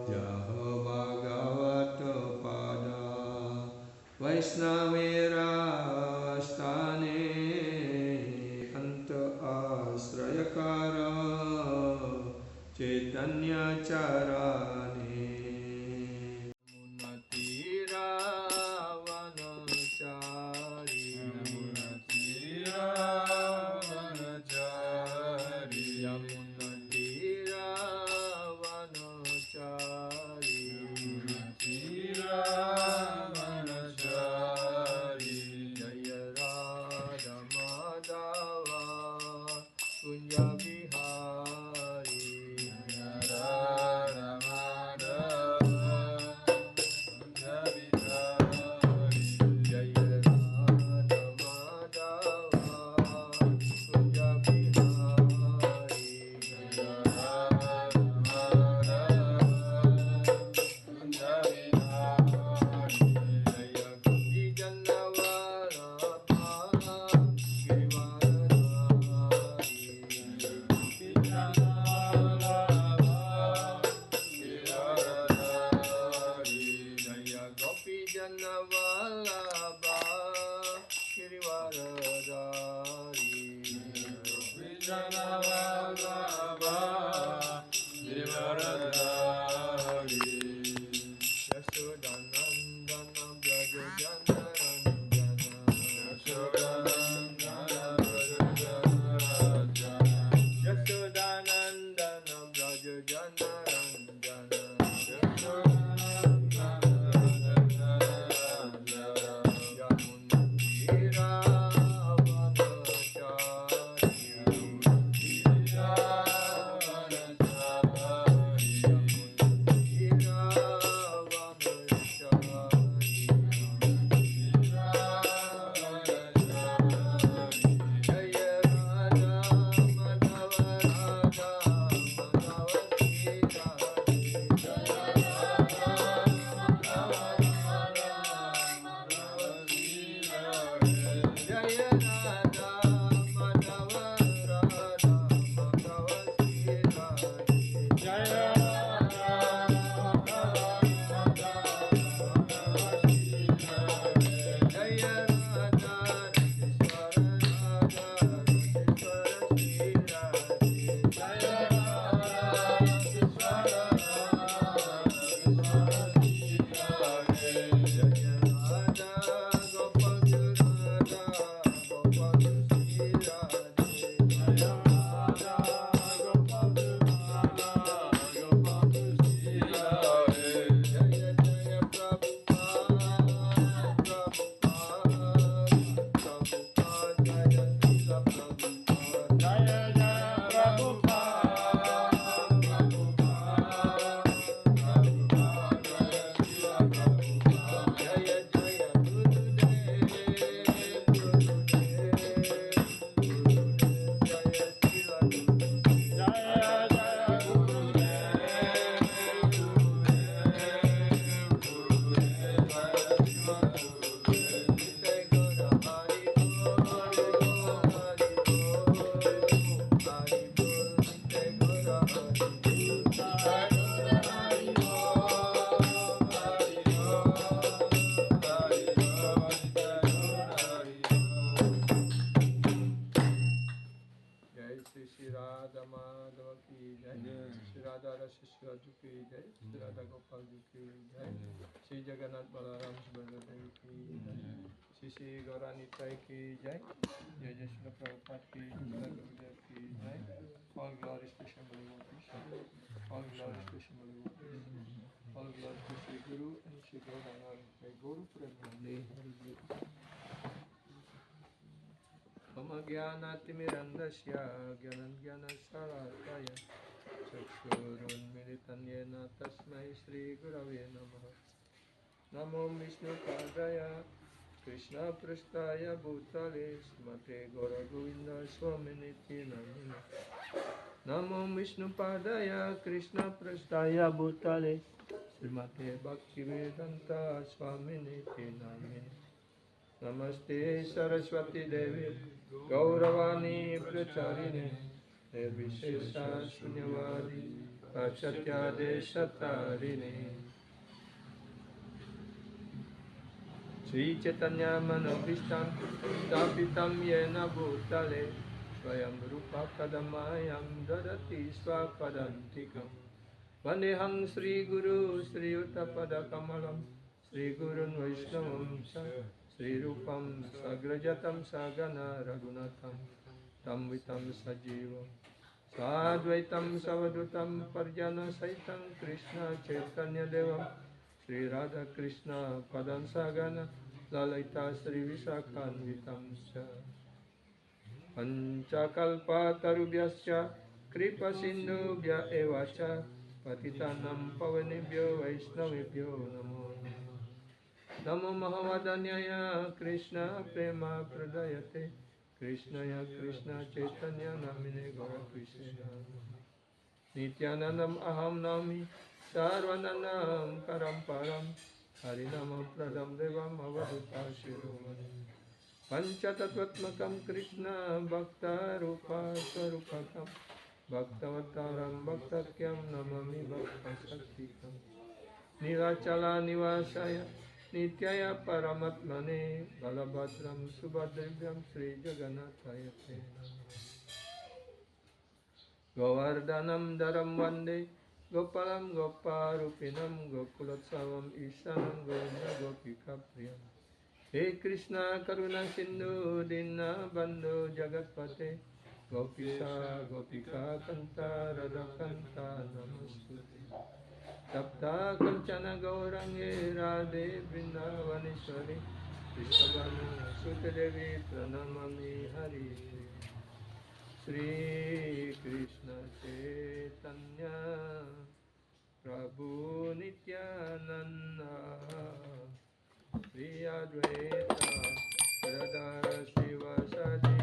Jaho Bhagavato Pada Vaishnavera Stane Anta Asrayakara Chaitanya Charane Munatira Vanachari Munatira Vanachari Yamunatira Vanachari Munatira Vanachari Jaya Radha Madhava Kunja Vihari Jaya Radha Madhava Kunja Vihari Jaya Radha Madhava Kunja Vihari Jaya Radha Madhava Kunja Vihari Jaya Gopi Jannavara Girivaradhari Jaya Gopi Jannavallabha Girivaradhari Jaya Gopi Jannavallabha Girivaradhari Yashodanandana Braja Janarandana Yashodanandana Braja Janarandana Yashodanandana Braja Janarandana Yashodanandana Braja Janarandana Yamunatira Vanachari Yamunatira Vanachari Yamunatira Vanachari Yamunatira Vanachari Jaya Radha Madhava Radha Madhavati Radhe Jaya Radha Madhava Radha Madhavati Radhe Jaya Radha Madhava Radha Madhavati Radhe Jaya Radha Madhava Radha Madhavati Radhe Jaya Radha Jai Shri Radha Madhava ki Jai Shri Radha Rasa Shri ki Jai Shri Radha Gopal ji ki Jai Shri Jagannath Balaram Subhadra ki Jai Shri Shri Gauranitai ki Jai Jai Jai Shri Prabhupada ki Jai ki Jai All glories to Shri Bhagavati All glories to Shri Bhagavati All glories to Shri Guru and Shri Gauranitai Guru Premanande Hari Mama Jnanatimirandasya Jnanasarasaya Chakshurunmilitan yena tasmai Shri Gurave Namaha Namo Vishnu Padaya Krishna Prasthaya Bhutale Srimate Gaura Govinda Swaminiti Namine Namo Vishnu Padaya Krishna Prasthaya Bhutale Srimate Bhaktivedanta Swaminiti Namine Namaste Saraswati Devi Gauravani Pracharine Nirvishesha Shunyavadi Paccatya Deshatarine Sri Chaitanya Manobhishtam Stapitam Yena Bhutale Swayam Rupa Kadamayam Dadati Swapadantikam Vandeham Sri Guru Sri Uttapada Kamalam Sri Gurun Vaishnavam Sri Rupam Sagrajatam Sagana Raghunatham Tam Vitam Sajivam Sadvaitam Savadutam Parjana Saitam Krishna Chaitanya Devam Sri Radha Krishna Padan Sagana Lalita Sri Visakhanvitam Panchakalpa Tarubhyascha Kripa Sindhubhya Evacha Patitanam Pavanebhyo Vaishnavibhyo Namo Namo Mahavadanyaya Krishna Prema Pradayate Krishnaya Krishna Chaitanya Namine Gaura Krishna Nityanandam Aham Nami Sarvananam Karamparam Harinamam Pradam Devam Avaduta Shiromani Panchatattvatmakam Krishna Bhakta Rupa Sarupakam Bhaktavataram Bhaktakyam Namami Bhakta Shaktikam Nilachala Nivasaya Nityaya Paramatmane Balabhadram Subhadrivyam Sri Jagannathaya Te Govardhanam Dharam Vande Gopalam Goparupinam Gokulatsavam Ishanam Govinda Gopika Priyam He Krishna Karuna Sindhu Dina Bandhu Jagatpate Gopisa Gopika Kanta Radha Kanta Namastute Tapta Kanchana Gaurange Radhe Vrindavaneshwari Krishnavanu Sutedevi Pranamami Hari Sri Krishna Chaitanya Prabhu Nityananda Sri Advaita Gadadhara Srivasadi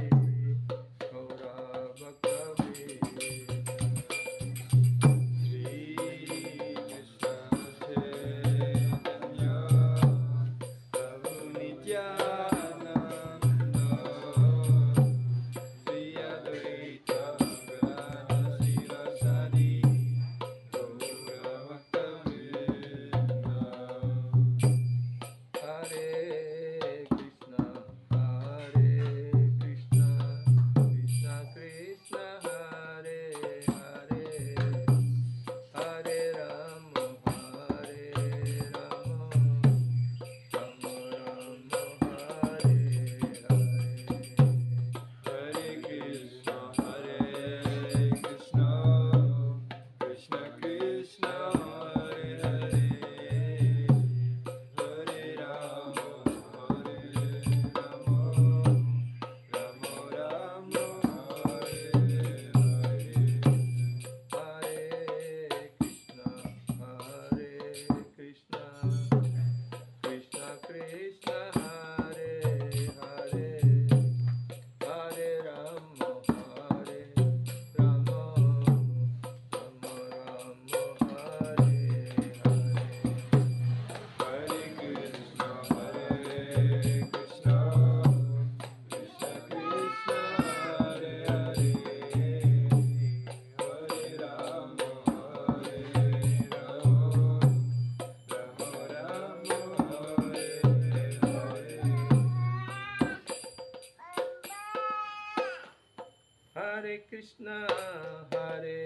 Gaura Bhakta Hare Krishna, Hare Krishna, Krishna Krishna, Hare Hare, Hare Rama, Hare Rama, Rama Rama, Hare Hare, Hare Krishna, Hare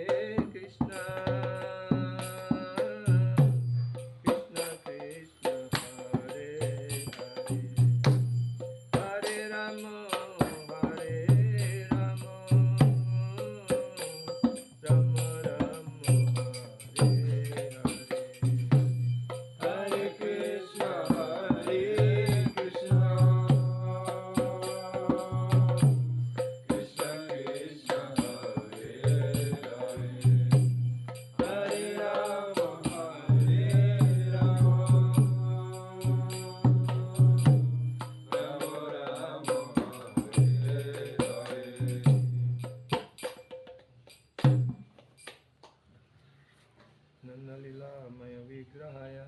Krishna. Nanalila Maya Vigrahaya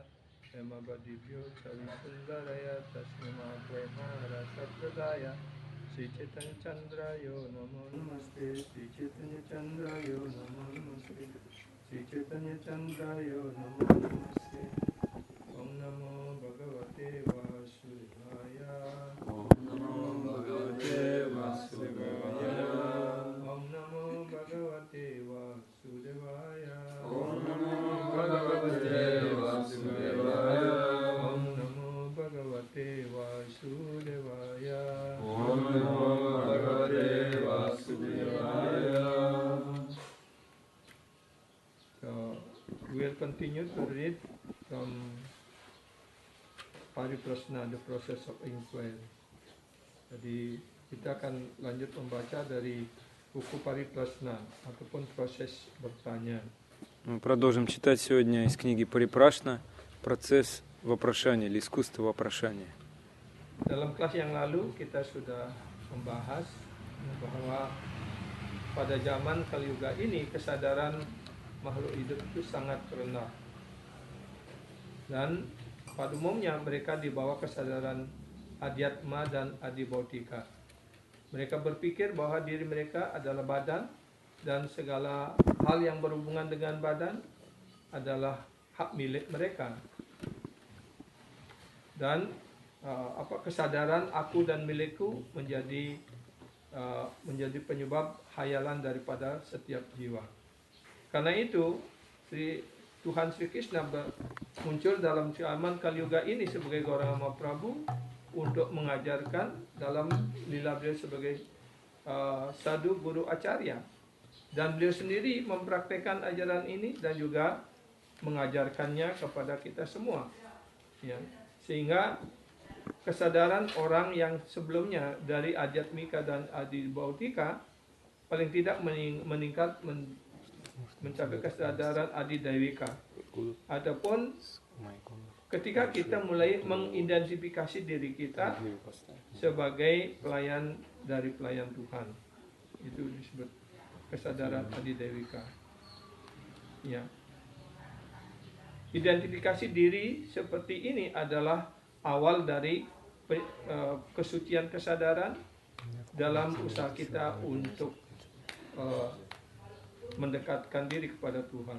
Hemabadivyo Chavisundaraya Tasmima Brahmara Sapradaya Sri Chaitanya Chandrayo Namo Namaste Sri Chaitanya Chandrayo Namo Namaste Sri Chaitanya Chandaya Namaste. Om Namo Bhagavate Vasudevaya. Om Namo Bhagavate Vasudevaya. Om Namo Bhagavate Vasudevaya. Om Namo Bhagavate Vasudevaya. Om Namo Bhagavate Vasudevaya. Om Namo Bhagavate Vasudevaya. So we'll continue to read from Pariprasna, the process of inquiry. Jadi kita akan lanjut membaca dari buku Pariprasna ataupun proses bertanya. Мы продолжим читать сегодня из книги Парипрашна «Процесс вопрошания» или «Искусство вопрошания». Dalam kelas yang lalu kita sudah membahas bahwa pada zaman Kali Yuga ini kesadaran makhluk hidup itu sangat rendah. Dan pada umumnya mereka di bawah kesadaran Adhyatma dan Adibautika. Mereka berpikir bahwa diri mereka adalah badan dan segala hal yang berhubungan dengan badan adalah hak milik mereka. Dan kesadaran aku dan milikku menjadi penyebab hayalan daripada setiap jiwa. Karena itu Tuhan Sri Krishna muncul dalam zaman Kali Yuga ini sebagai Gauranga Mahaprabhu untuk mengajarkan dalam lila beliau sebagai sadhu guru acarya, dan beliau sendiri mempraktekkan ajaran ini dan juga mengajarkannya kepada kita semua, ya. Sehingga kesadaran orang yang sebelumnya dari Adhyatmika dan Adibautika paling tidak meningkat mencapai kesadaran Adidaiwika. Adapun ketika kita mulai mengidentifikasi diri kita sebagai pelayan dari pelayan Tuhan, itu disebut kesadaran Adidaiwika. Ya. Identifikasi diri seperti ini adalah awal dari kesucian kesadaran dalam usaha kita untuk mendekatkan diri kepada Tuhan.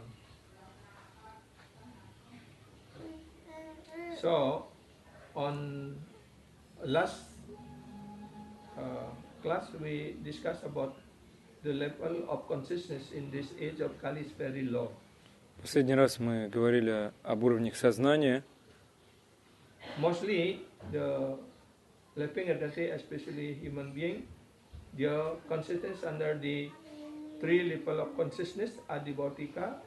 So, on last class we discussed about the level of consciousness in this age of Kali is very low. Последний раз мы говорили об уровнях сознания. Mostly the living entity, especially human being, their consciousness under the three level of consciousness, Adibautika,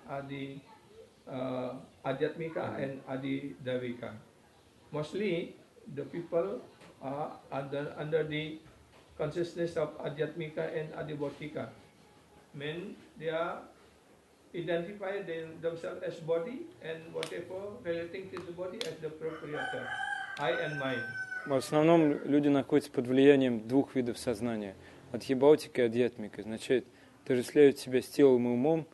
Adhyatmika and Adidavika. Mostly the people are under the consciousness of Adhyatmika and Adibautika. Men, they are identify themselves as body and whatever relating to the body as the proprietor, I and mine. В основном люди находятся под влиянием двух видов сознания. Адхибаутика и адьятмика. Означает, отождествляют себя с телом и умом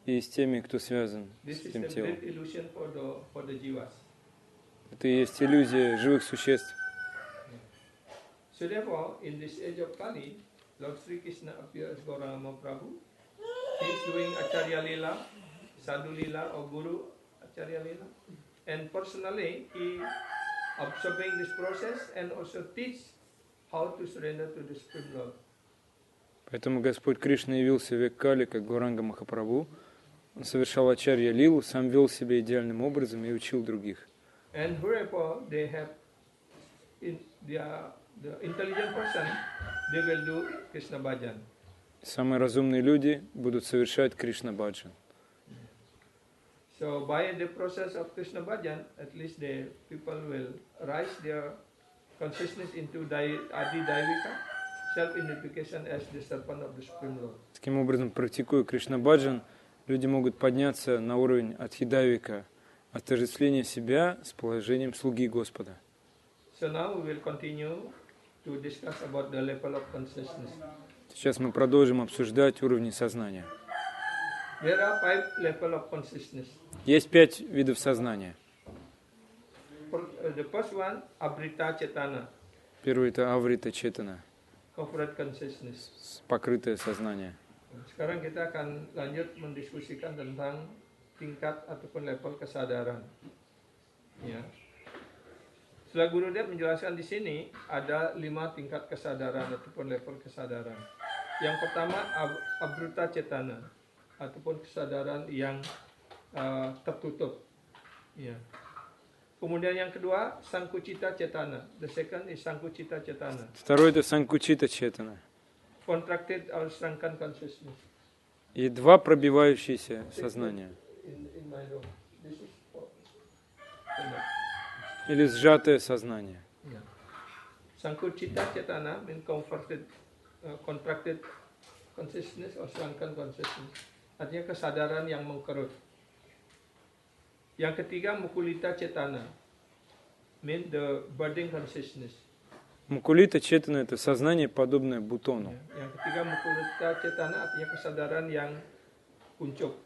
и с теми, кто связан с этим телом. Это и есть иллюзия живых существ. So therefore, in this age of Kali, Lord Sri Krishna appears as Gauranga Mahaprabhu. He is doing Acharya Lila, Sadhu Lila or Guru Acharya Lila. And personally, he observing this process and also teach how to surrender to the Supreme Lord. Поэтому Господь Кришна явился в век Кали как Гауранга Махапрабху. Он совершал ачарья лилу, сам вел себя идеальным образом и учил других. And wherever they have the intelligent person, they will do Krishna Bhajan. Самые разумные люди будут совершать Кришна Баджан. So by the process of Krishna Bhajan, at least the people will rise their consciousness into Adi-Daivika, self-identification as the servant of the Supreme Lord. Таким образом, практикуя Кришна Баджан, люди могут подняться на уровень Адхидавика, отождествления себя с положением слуги Господа. So now we will continue to discuss about the level of consciousness. Сейчас мы продолжим обсуждать уровни сознания. There are 5 levels of consciousness. Есть 5 видов сознания. The first one, Avrita Chetana. Первый — это Аврита Четана, Corporate consciousness. покрытое сознание. Sekarang kita akan lanjut mendiskusikan tentang tingkat ataupun level kesadaran. Ya. Setelah Gurudev menjelaskan di sini ada 5 tingkat kesadaran ataupun level kesadaran. Yang pertama abruta cetana ataupun kesadaran yang tertutup. Ya. Kemudian yang kedua sangkucita cetana. The second is sangkucita cetana. Второй это санкучита четана. Contracted or shrunken consciousness. И 2 пробивающиеся сознания. In my room. This is for... Или сжатое сознание. Yeah. Sangkucita cetana means contracted consciousness or shrunken consciousness. Artinya kesadaran yang mengkerut. Yang ketiga mukulita cetana means the budding consciousness. Мукулита четана это сознание, подобное бутону. Yang ketiga mukulita cetana artinya kesadaran yang kuncup.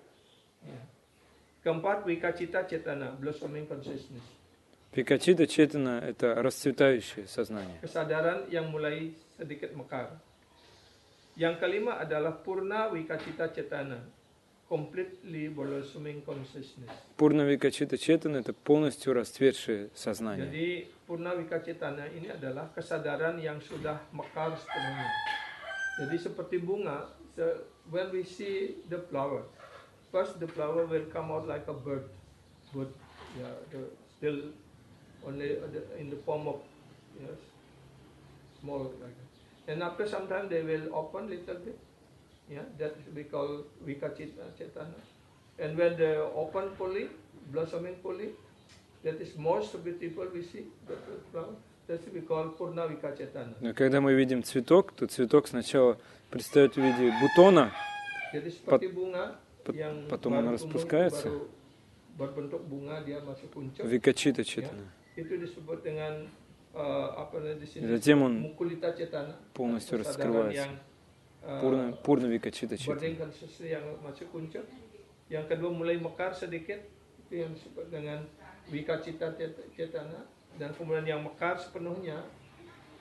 Ya. Keempat wikacita cetana, blossoming consciousness. Викачита четана это расцветающее сознание. Kesadaran yang mulai sedikit mekar. Yang kelima adalah purna wikacita cetana, completely blossoming consciousness. Пурна викачита четана это полностью расцветшее сознание. Jadi purna wikacitana ini adalah kesadaran yang sudah mekar sepenuhnya. Jadi seperti bunga, when we see the flower, first the flower will come out like a bird, but yeah, still only in the form of small like that. And after some time they will open little bit. Yeah, that we call vikacita cetana. And when they open fully, blossoming fully, that is most beautiful we see the flower. That we call purna vikacetana. Но когда мы видим цветок, то цветок сначала предстает в виде бутона, Jadi seperti bunga yang потом он распускается. berbentuk bunga dia masuk kuncup. Викачита Ya, четана. itu disebut dengan apa namanya di sini? Затем он Mukulita cetana. полностью Kesadaran раскрывается. yang Пурна викачита budding четана. consciousness yang masuk kuncup. Yang kedua mulai mekar sedikit, itu yang disebut dengan vikacita cetana. Dan kemudian yang mekar sepenuhnya,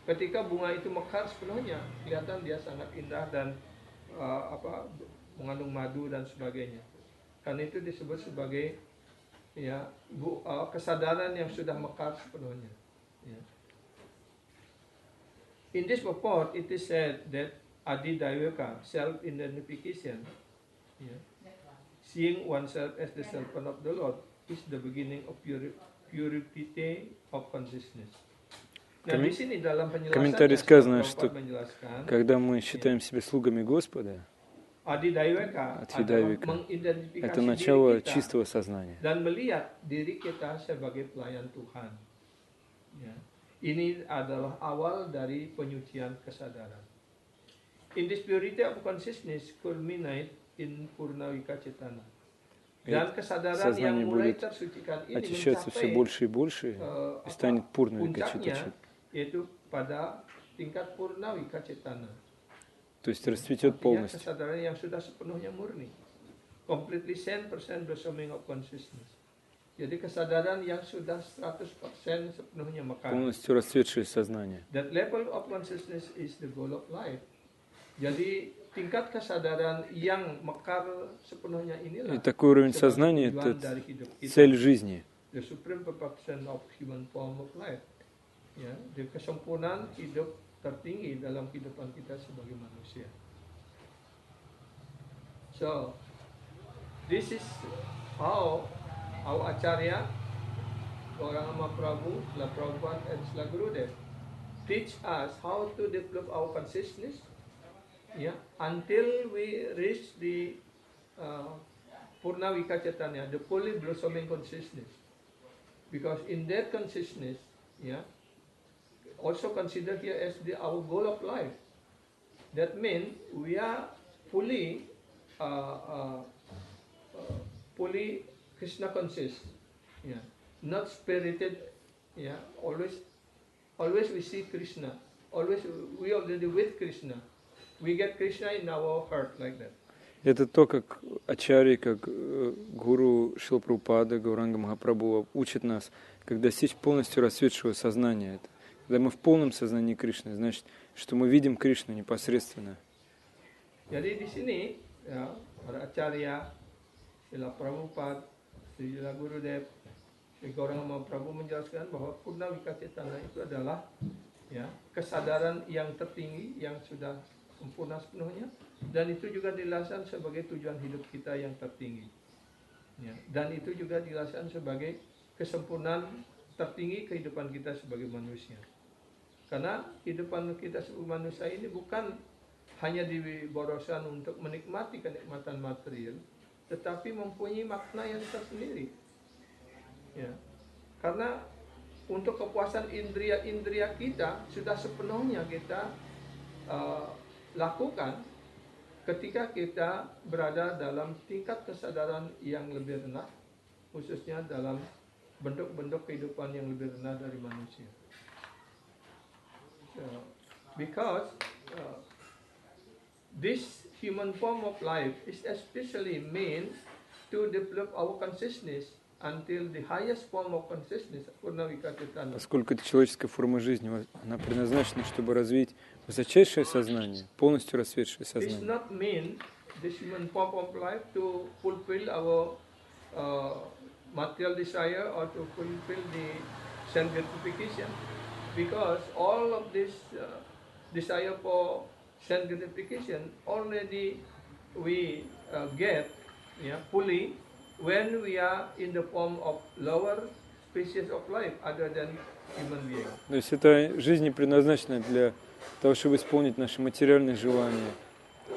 ketika bunga itu mekar sepenuhnya, kelihatan dia sangat indah dan mengandung madu dan sebagainya. Karena itu disebut sebagai kesadaran yang sudah mekar sepenuhnya. Ya. In this purport, it is said that Adidayaka, self-identification, seeing oneself as the servant of the Lord, is the beginning of purity of consciousness. Nah, di sini dalam penjelasannya, комментарии сказано, что menjelaskan, когда мы считаем себя слугами Господа, Adidayaka Adidayaka, mengidentifikasi это diri начало kita чистого сознания. dan melihat diri kita sebagai pelayan Tuhan. Ya. Ini adalah awal dari penyucian kesadaran. In this purity of consciousness culminate in purna vikacetana. Dan kesadaran yang сознание mulai будет tersucikan ini очищаться все больше и больше и станет пурна викачита puncaknya четана. yaitu pada tingkat purna vikacetana. То есть расцветет Artinya полностью. kesadaran yang sudah sepenuhnya murni. Completely 100% blossoming of consciousness. Jadi kesadaran yang sudah 100% sepenuhnya mekar. Полностью расцветшее сознание. That level of consciousness is the goal of life. Jadi tingkat kesadaran yang mekar sepenuhnya inilah И такой уровень sebagai сознания – tujuan это dari hidup kita. цель жизни. The supreme perfection of human form of life. Ya, the kesempurnaan hidup tertinggi dalam kehidupan kita sebagai manusia. So, this is how our Acharya, Gauranga Mahaprabhu, Srila Prabhupada and Srila Gurudev teach us how to develop our consciousness, until we reach the Purna Vikacetana, the fully blossoming consciousness. Because in that consciousness, also considered here as our goal of life. That means we are fully Krishna conscious, not spirited. Always we see Krishna. Always we already with Krishna. We get Krishna in our heart like that. Это то, как Ачарьи, как гуру Шрила Прабхупада, Гауранга Махапрабху учит нас, как достичь полностью расцветшего сознания. Когда мы в полном сознании Кришны, значит, что мы видим Кришну непосредственно. Jadi di sini ya, para acarya, Srila Prabhupada, Srila Gurudev, Sri Gauranga Mahaprabhu menjelaskan bahwa Purna Vikacetana itu adalah ya kesadaran yang tertinggi yang sudah sempurna sepenuhnya, dan itu juga dijelaskan sebagai tujuan hidup kita yang tertinggi. Ya, dan itu juga dijelaskan sebagai kesempurnaan tertinggi kehidupan kita sebagai manusia. Karena kehidupan kita sebagai manusia ini bukan hanya diboroskan untuk menikmati kenikmatan material, tetapi mempunyai makna yang tersendiri. Ya. Karena untuk kepuasan indria-indria kita sudah sepenuhnya kita lakukan ketika kita berada dalam tingkat kesadaran yang lebih rendah, khususnya dalam bentuk-bentuk kehidupan yang lebih rendah dari manusia. Because this human form of life is especially meant to develop our consciousness until the highest form of consciousness, Purna Vikacetana. Поскольку это человеческая форма жизни, она предназначена, чтобы развить высочайшее сознание, полностью расцветшее It's сознание. not mean this human form of life to fulfill our material desire or to fulfill the self gratification, because all of this desire for self gratification already we get fully when we are in the form of lower species of life other than human being. То есть эта жизнь не предназначена для того, чтобы исполнить наши материальные желания,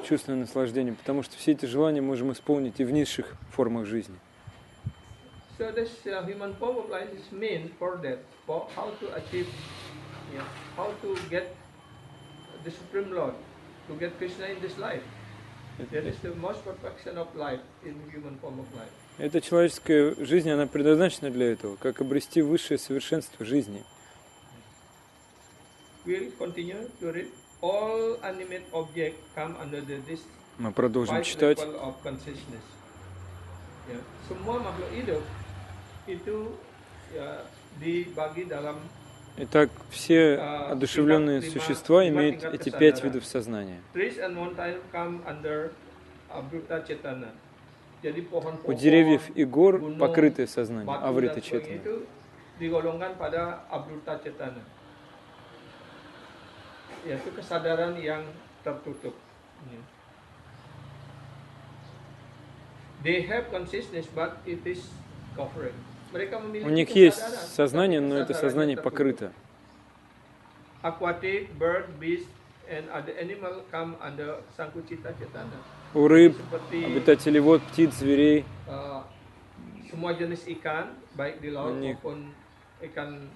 чувственное наслаждение, потому что все эти желания можем исполнить и в низших формах жизни. So this human form of life is meant for that, for how to achieve, how to get the Supreme Lord, to get Krishna in this life. That is the most perfection of life in human form of life. Эта человеческая жизнь, она предназначена для этого, как обрести высшее совершенство жизни. We'll continue to read. All animate objects come under this Мы продолжим five читать. level of consciousness. Semua makhluk hidup itu dibagi dalam Итак, все одушевленные существа имеют эти 5 видов сознания. trees and mountains come under Abruta Cetana. Jadi У pohon-pohon, деревьев и гор gunung, покрытое сознание, batu аврита dan sebagainya четана. itu digolongkan pada Abruta Cetana. Yaitu kesadaran yang tertutup. They have consciousness, but it is covering. Mereka У memiliki них есть kesadaran, сознание, tapi но это kesadarannya сознание tertutup. покрыто. Aquatic, bird, beast, and other animal come under Sankucita Cetana. У рыб, Seperti обитателей вод, птиц, зверей, semua jenis ikan, baik di laut Ini- maupun ikan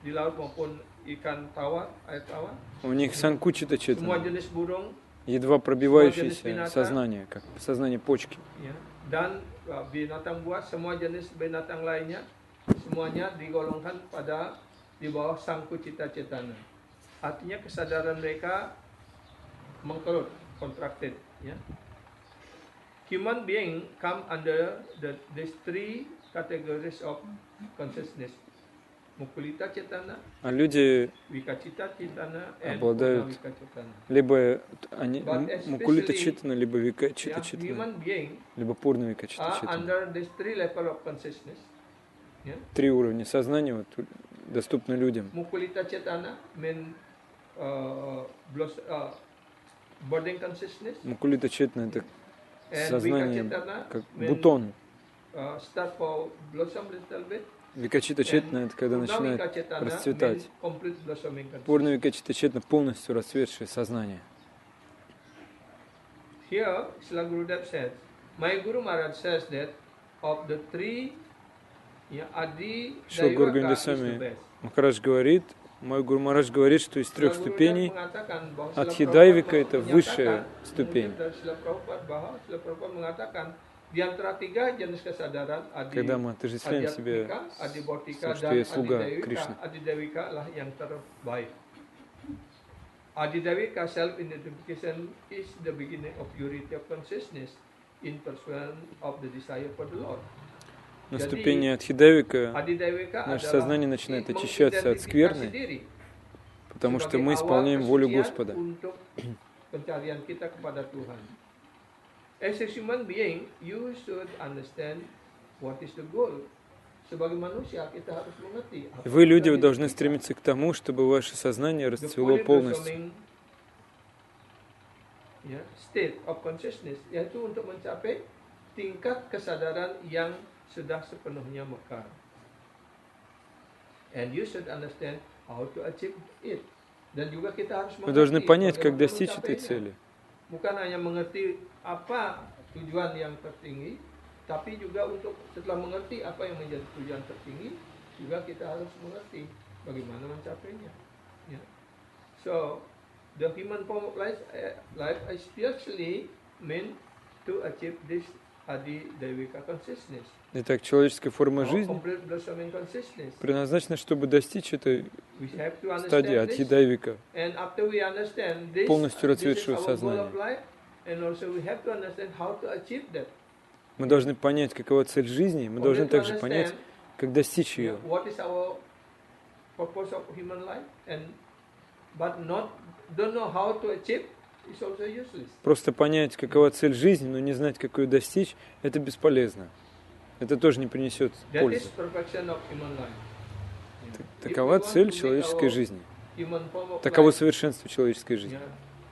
di laut maupun ikan tawar, air tawar. у них санкучита Semua четана, jenis burung, едва пробивающееся сознание, как сознание почки. ya, dan binatang buas, semua jenis binatang lainnya, semuanya digolongkan pada di bawah Sankucita Cetana. Artinya kesadaran mereka mengkerut, contracted. Ya. Human being come under these three categories of consciousness: Mukulita Cetana, А люди Vikacita Cetana, and обладают Purna Vikacetana. либо они But especially, мукулита читана, либо вика Yeah, чита читана, human being либо пурна вика чита are читана. under these three level of consciousness. Yeah. 3 уровня сознания вот, доступны людям. Mukulita Cetana mean budding consciousness, Мукулита читана это and сознание Vikacetana как mean бутон. Start for blossom little bit. Викачита четна это когда Purna начинает Vikacetana расцветать. mean complete blossoming consciousness. Пурна Викачита четна полностью расцветшее сознание. Here, Srila Gurudev says, my Guru Maharaj says that of the three, Adi Шрила Гуру Daivaka is the Госвами best. Махарадж говорит, мой Гуру Махарадж говорит, что из 3 Srila Gurudev ступеней mengatakan bahwa Адхидайвика Srila это Prabhupada высшая menyatakan, ступень. mungkin dari Srila Prabhupada bahwa Srila Prabhupada mengatakan di antara tiga jenis kesadaran Adi Когда мы отождествляем себя Adhyatmika, Adi Bhautika что dan я слуга Adi Кришны. Adi Dewika lah yang terbaik. Adi Dewika self-identification is the beginning of purity of consciousness in pursuit of the desire for the Lord. На Jadi, ступени Адхидайвика Adi Dewika наше adalah сознание начинает очищаться от mengidentifikasi скверны, diri потому что sebagai мы awal исполняем волю kesucian Господа. untuk pencarian kita kepada Tuhan. As a human being, you should understand what is the goal. Sebagai manusia, kita harus mengerti. Вы, люди, вы должны стремиться к тому, чтобы ваше сознание расцвело полностью. State of consciousness, yaitu untuk mencapai tingkat kesadaran yang sudah sepenuhnya mekar. And you should understand how to achieve it. Dan juga kita harus Вы должны понять, как bagaimana достичь этой mencapainya. цели. Bukan hanya mengerti apa tujuan yang tertinggi, tapi juga untuk setelah mengerti apa yang menjadi tujuan tertinggi, juga kita harus mengerti bagaimana mencapainya. Ya. So, the human form of life especially meant to achieve this Adi Daivika consciousness. Итак, человеческая форма жизни Complete blossoming consciousness. предназначена, чтобы достичь этой We have to стадии understand this, Адхидайвика, and after we understand this, полностью this is расцветшего our goal сознания. of life, and also we have to understand how to achieve that. Мы должны понять, какова цель жизни, мы должны также понять, как достичь ее. What is our purpose of human life, but don't know how to achieve is also useless. Просто понять, какова цель жизни, но не знать, как ее достичь, это бесполезно. Это тоже не принесет That is пользы. perfection of human life. Такова цель человеческой жизни. Таково совершенство человеческой жизни.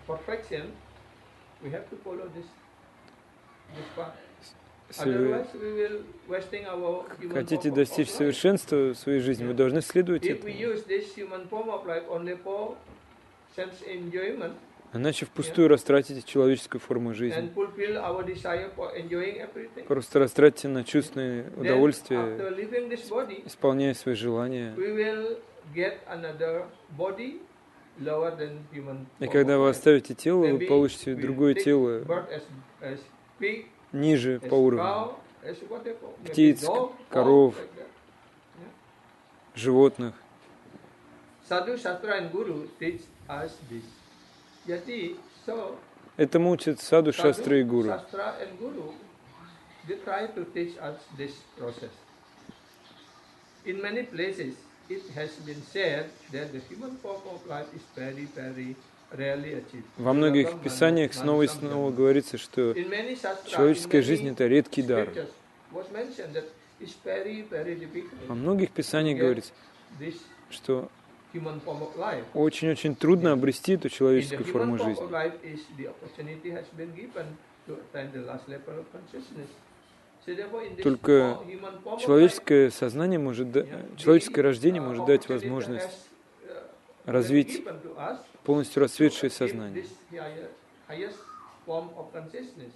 Perfection, we have to follow this path. Если вы Otherwise, we will wasting our human хотите form of достичь life. совершенства в своей жизни, вы должны следовать If we этому. use this human form of life only for sense enjoyment Иначе впустую растратите человеческую форму жизни. and fulfill our desire for enjoying everything, Просто растратите на чувственные then удовольствия, after leaving this body, исполняя свои желания. we will get another body lower than human И form когда of вы life. оставите тело, вы Maybe получите we другое take тело, birth as pig, ниже as по уровню. cow, as whatever, maybe Птиц, dog, коров. like that. Животных. Sadhu, Shastra and Guru teach us this. Jadi, so Этому учат саду, шастры и гуру. Shastra and Guru, they try to teach us this process. In many places, it has been said that the human form of life is very, very rarely achieved. Во многих писаниях снова и снова говорится, что In many shastra, человеческая жизнь — это редкий дар. scriptures was mentioned that it's very, very difficult Во многих писаниях to get говорится, this что human form of life. очень-очень трудно обрести эту In the человеческую human форму form жизни. of life is the opportunity has been given to attain the last level of consciousness. So therefore, in this Только human form of life, человеческое сознание может дать, человеческое рождение может дать opportunity возможность has, развить given to us полностью расцветшее to achieve сознание. this highest form of consciousness.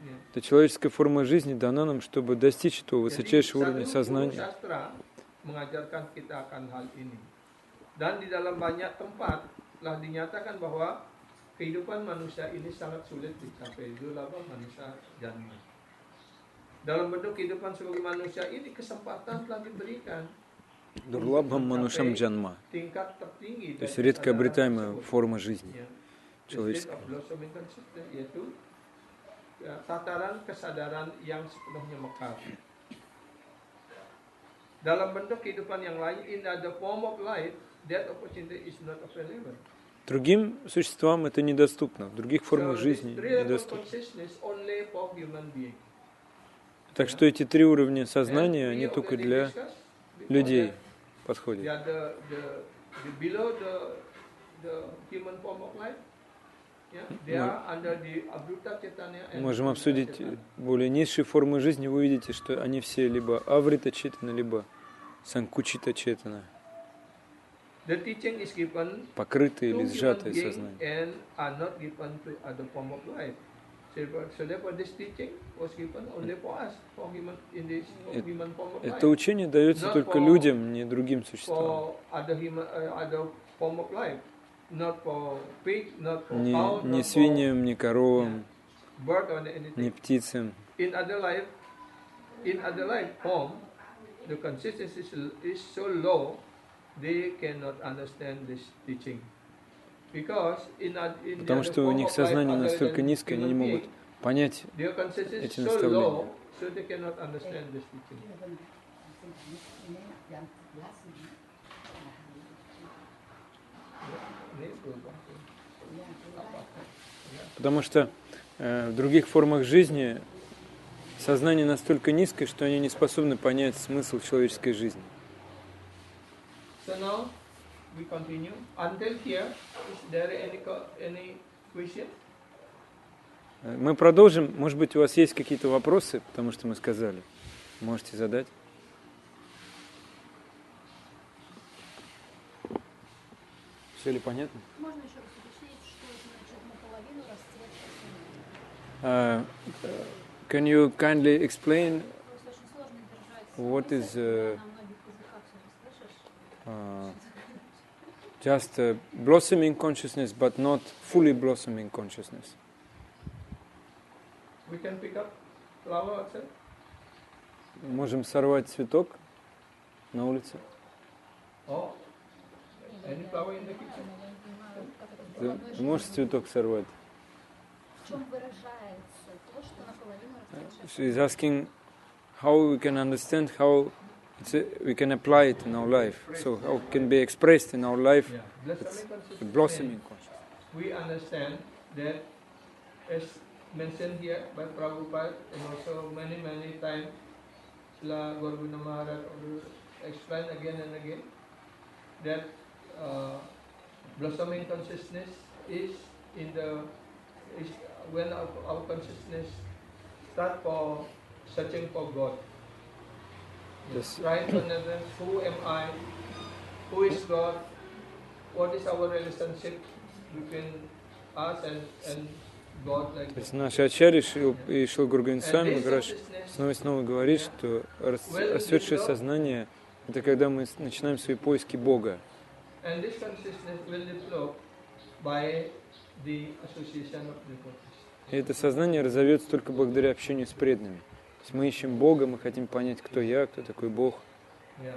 Yeah. Эта человеческая форма жизни дана нам, чтобы достичь этого Jadi, высочайшего уровня Sadhu сознания. Sastra mengajarkan kita akan hal ini. Dan di dalam banyak tempat telah dinyatakan bahwa kehidupan manusia ini sangat sulit dicapai. Dulaba manusia janma. Dalam bentuk kehidupan sebagai manusia ini kesempatan telah diberikan Дурлабхам манушам джанма. tingkat tertinggi То есть dari редко kesadaran обретаемая tersebut. форма жизни Ya. The state человеческого. of blossoming consciousness, yaitu tataran kesadaran yang sepenuhnya mekar. Dalam bentuk kehidupan yang lain, in other form of life, that opportunity is not available. Другим существам это недоступно, в других формах So, жизни this three level недоступно. consciousness only for human being. Так что эти три уровня And сознания, we они только already для discussed before людей that подходят. they are the below the human form of life. Yeah, they are under the Abruta Chaitanya and Можем Abruta обсудить Chaitanya. более низшие формы жизни, вы увидите, что они все либо аврита четана, либо санкучита четана, The teaching is given покрытые to или human сжатые being сознание. and are not given to other form of life. So therefore this teaching was given only for us, for human in this human form of life. Это учение дается Not только for- людям, не другим существам. For other human, other form of life, not for pig, not for Ни, cow, ни not свиньям, ни коровам, for bird or ни anything. птицам. In other life form, the consistency is so low, they cannot understand this teaching. Because in Потому the что у form них of life сознание other настолько than низкое, они не human могут being, понять their consistency эти is so наставления. low, so they cannot understand this teaching. Ini berubah. Apa? Потому что в других формах жизни сознание настолько низкое, что они не способны понять смысл человеческой жизни. So now we continue. Until here, is there any question? Мы продолжим. Может быть, у вас есть какие-то вопросы, потому что мы сказали. Можете задать. Все ли понятно? Можно еще раз уточнить, что значит наполовину расцвет? Can you kindly explain Просто очень сложно держать what is смысл, когда на многих языках все это слышишь. just blossoming consciousness, but not fully blossoming consciousness? We can pick up flower outside. Можем сорвать цветок на улице. Oh, any flower in the kitchen? Я не понимаю, как это Ты можешь цветок сорвать? в чем выражается то, что наполовину расцвет. She is asking how we can understand how we can apply it in our life. So how it can be expressed in our life, the blossoming consciousness. We understand that, as mentioned here by Prabhupada and also many times, Srila Gaurabinda Maharaj explained again and again that blossoming consciousness is when our consciousness start for searching for God. Yes. Trying to understand who am I, who is God, what is our relationship between us and God, like То есть that. наши ачарьи и Шрила Гуру Госвами And this Махарадж consciousнess снова и снова говорит, что расцветшее сознание — это когда мы начинаем свои поиски Бога. and this consciousness will develop by the association of devotees. И это сознание разовьется только благодаря общению с преданными. То есть мы ищем Бога, мы хотим понять, кто я, кто такой Бог. Yeah.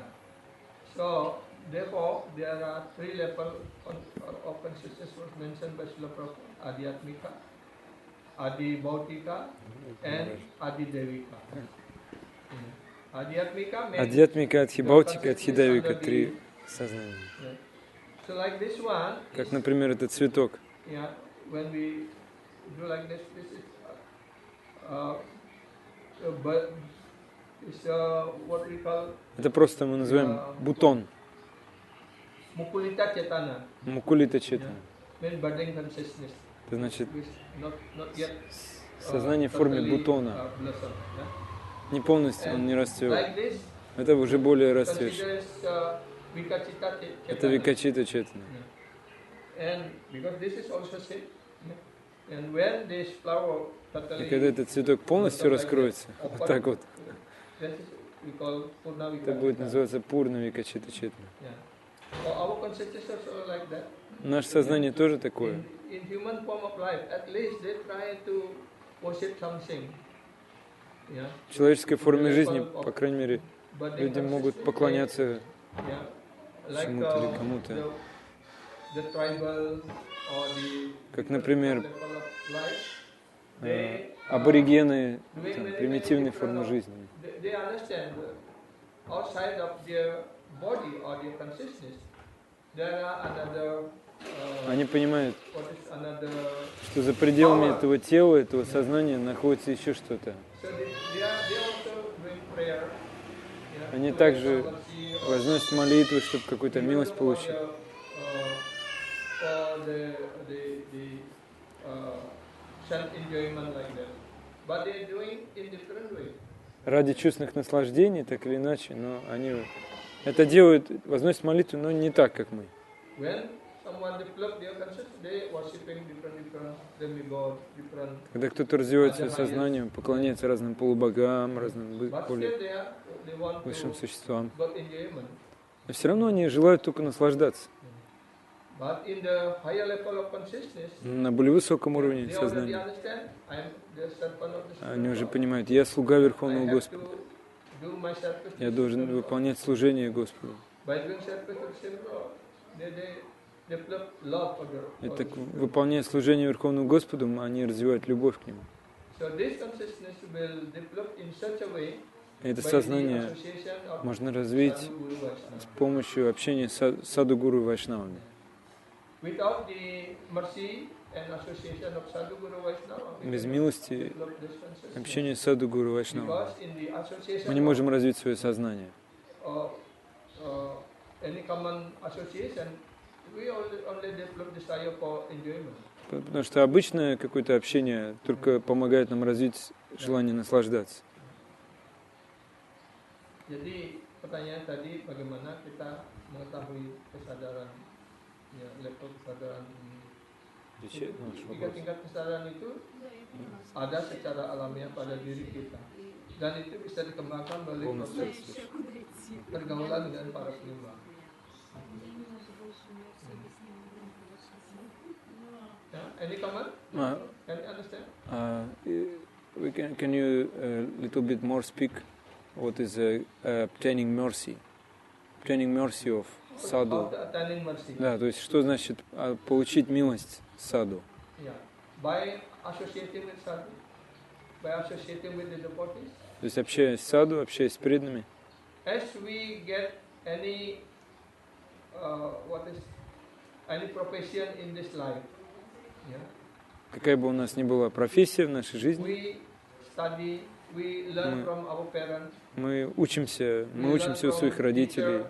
So therefore, there are three levels of consciousness was mentioned by Srila Prabhupada: Adhyatmika, Adi Bhautika, and Adi Devika. Adhyatmika means Адьятмика, Адхибаутика, Адхидавика — три сознания. yeah. So like this one, Как, например, этот цветок. yeah, when we do like this is but it's what we call Это просто мы называем бутон, Mukulita Chetana, мукулита читана. means budding consciousness. Это значит Which not yet сознание в форме totally, бутона. blossom, yeah? Не полностью он не расцвел. Like this, Это уже более расцветший. considers Vikachita Это Chetana. викачита читана. And because this is also same, and when this flower totally И когда этот цветок полностью раскроется, вот так вот, this is we call Purna это будет Vikachita. называться пурна викачита читана. Yeah. So our consciousness is also like that. Наше сознание тоже такое. In human form of life, at least they try to worship something. Yeah. В человеческой форме жизни, по крайней мере, But they люди могут consciously поклоняться yeah, like чему-то или кому-то. the tribal or the Как, например, level of life, they, аборигены, doing там, many примитивной different формы of- жизни. they understand outside of their body or their consciousness, there are another Они понимают, what is another. что за пределами этого тела, этого сознания находится еще что-то. So they also doing prayer. Yeah, Они to также get mercy or возносят молитвы, чтобы какую-то even милость for получить. for the self-enjoyment like that. But they are doing in different way. Ради чувственных наслаждений, так или иначе, но они это делают, возносят молитву, но не так, как мы. When someone develop their consciousness, they worshiping different demigods, different. Когда кто-то развивает свое сознание, поклоняется разным полубогам, разным But более still they want высшим to существам. got enjoyment. Но все равно они желают только наслаждаться. But in the higher level of consciousness, На более высоком уровне they already сознания understand I am the servant of the они уже Supreme Lord. понимают, я слуга Верховного I have Господа. to do my service to Я the должен Supreme Lord. выполнять служение Господу. By doing service to the Supreme Lord, they develop love for the И for так, the Supreme Lord. выполняя служение Верховному Господу, они развивают любовь к Нему. So this consciousness will develop in such a way И это by the сознание association of можно развить Sadhu Guru Vaishnava. с помощью общения с саду-гуру и вайшнавами. Without the mercy and association of Sadhu Guru Vaishnava, we Без cannot милости, develop this consciousness. общения с Саду Гуру Вайшнава, Because in the мы association не можем развить свое сознание. of any common association, we only develop desire for enjoyment. Потому что обычное какое-то общение только помогает нам развить желание наслаждаться. Jadi pertanyaan tadi bagaimana kita mengetahui kesadaran, ya, level kesadaran ini. Tiga tingkat kesadaran itu ada secara alamiah pada diri kita, dan itu bisa dikembangkan melalui proses pergaulan dengan para penyembah. Any comment? Can you understand? Can you little bit more speak? What is obtaining mercy? Obtaining mercy of sadhu. Attaining mercy. Да, то есть что значит получить милость саду? Yeah. By associating with sadhu, by associating with the devotees. То есть общаясь с саду, общаясь с преданными. As we get any any profession in this life, yeah. Какая бы у нас ни была профессия в нашей жизни, We study, we learn from our parents. мы учимся у своих родителей,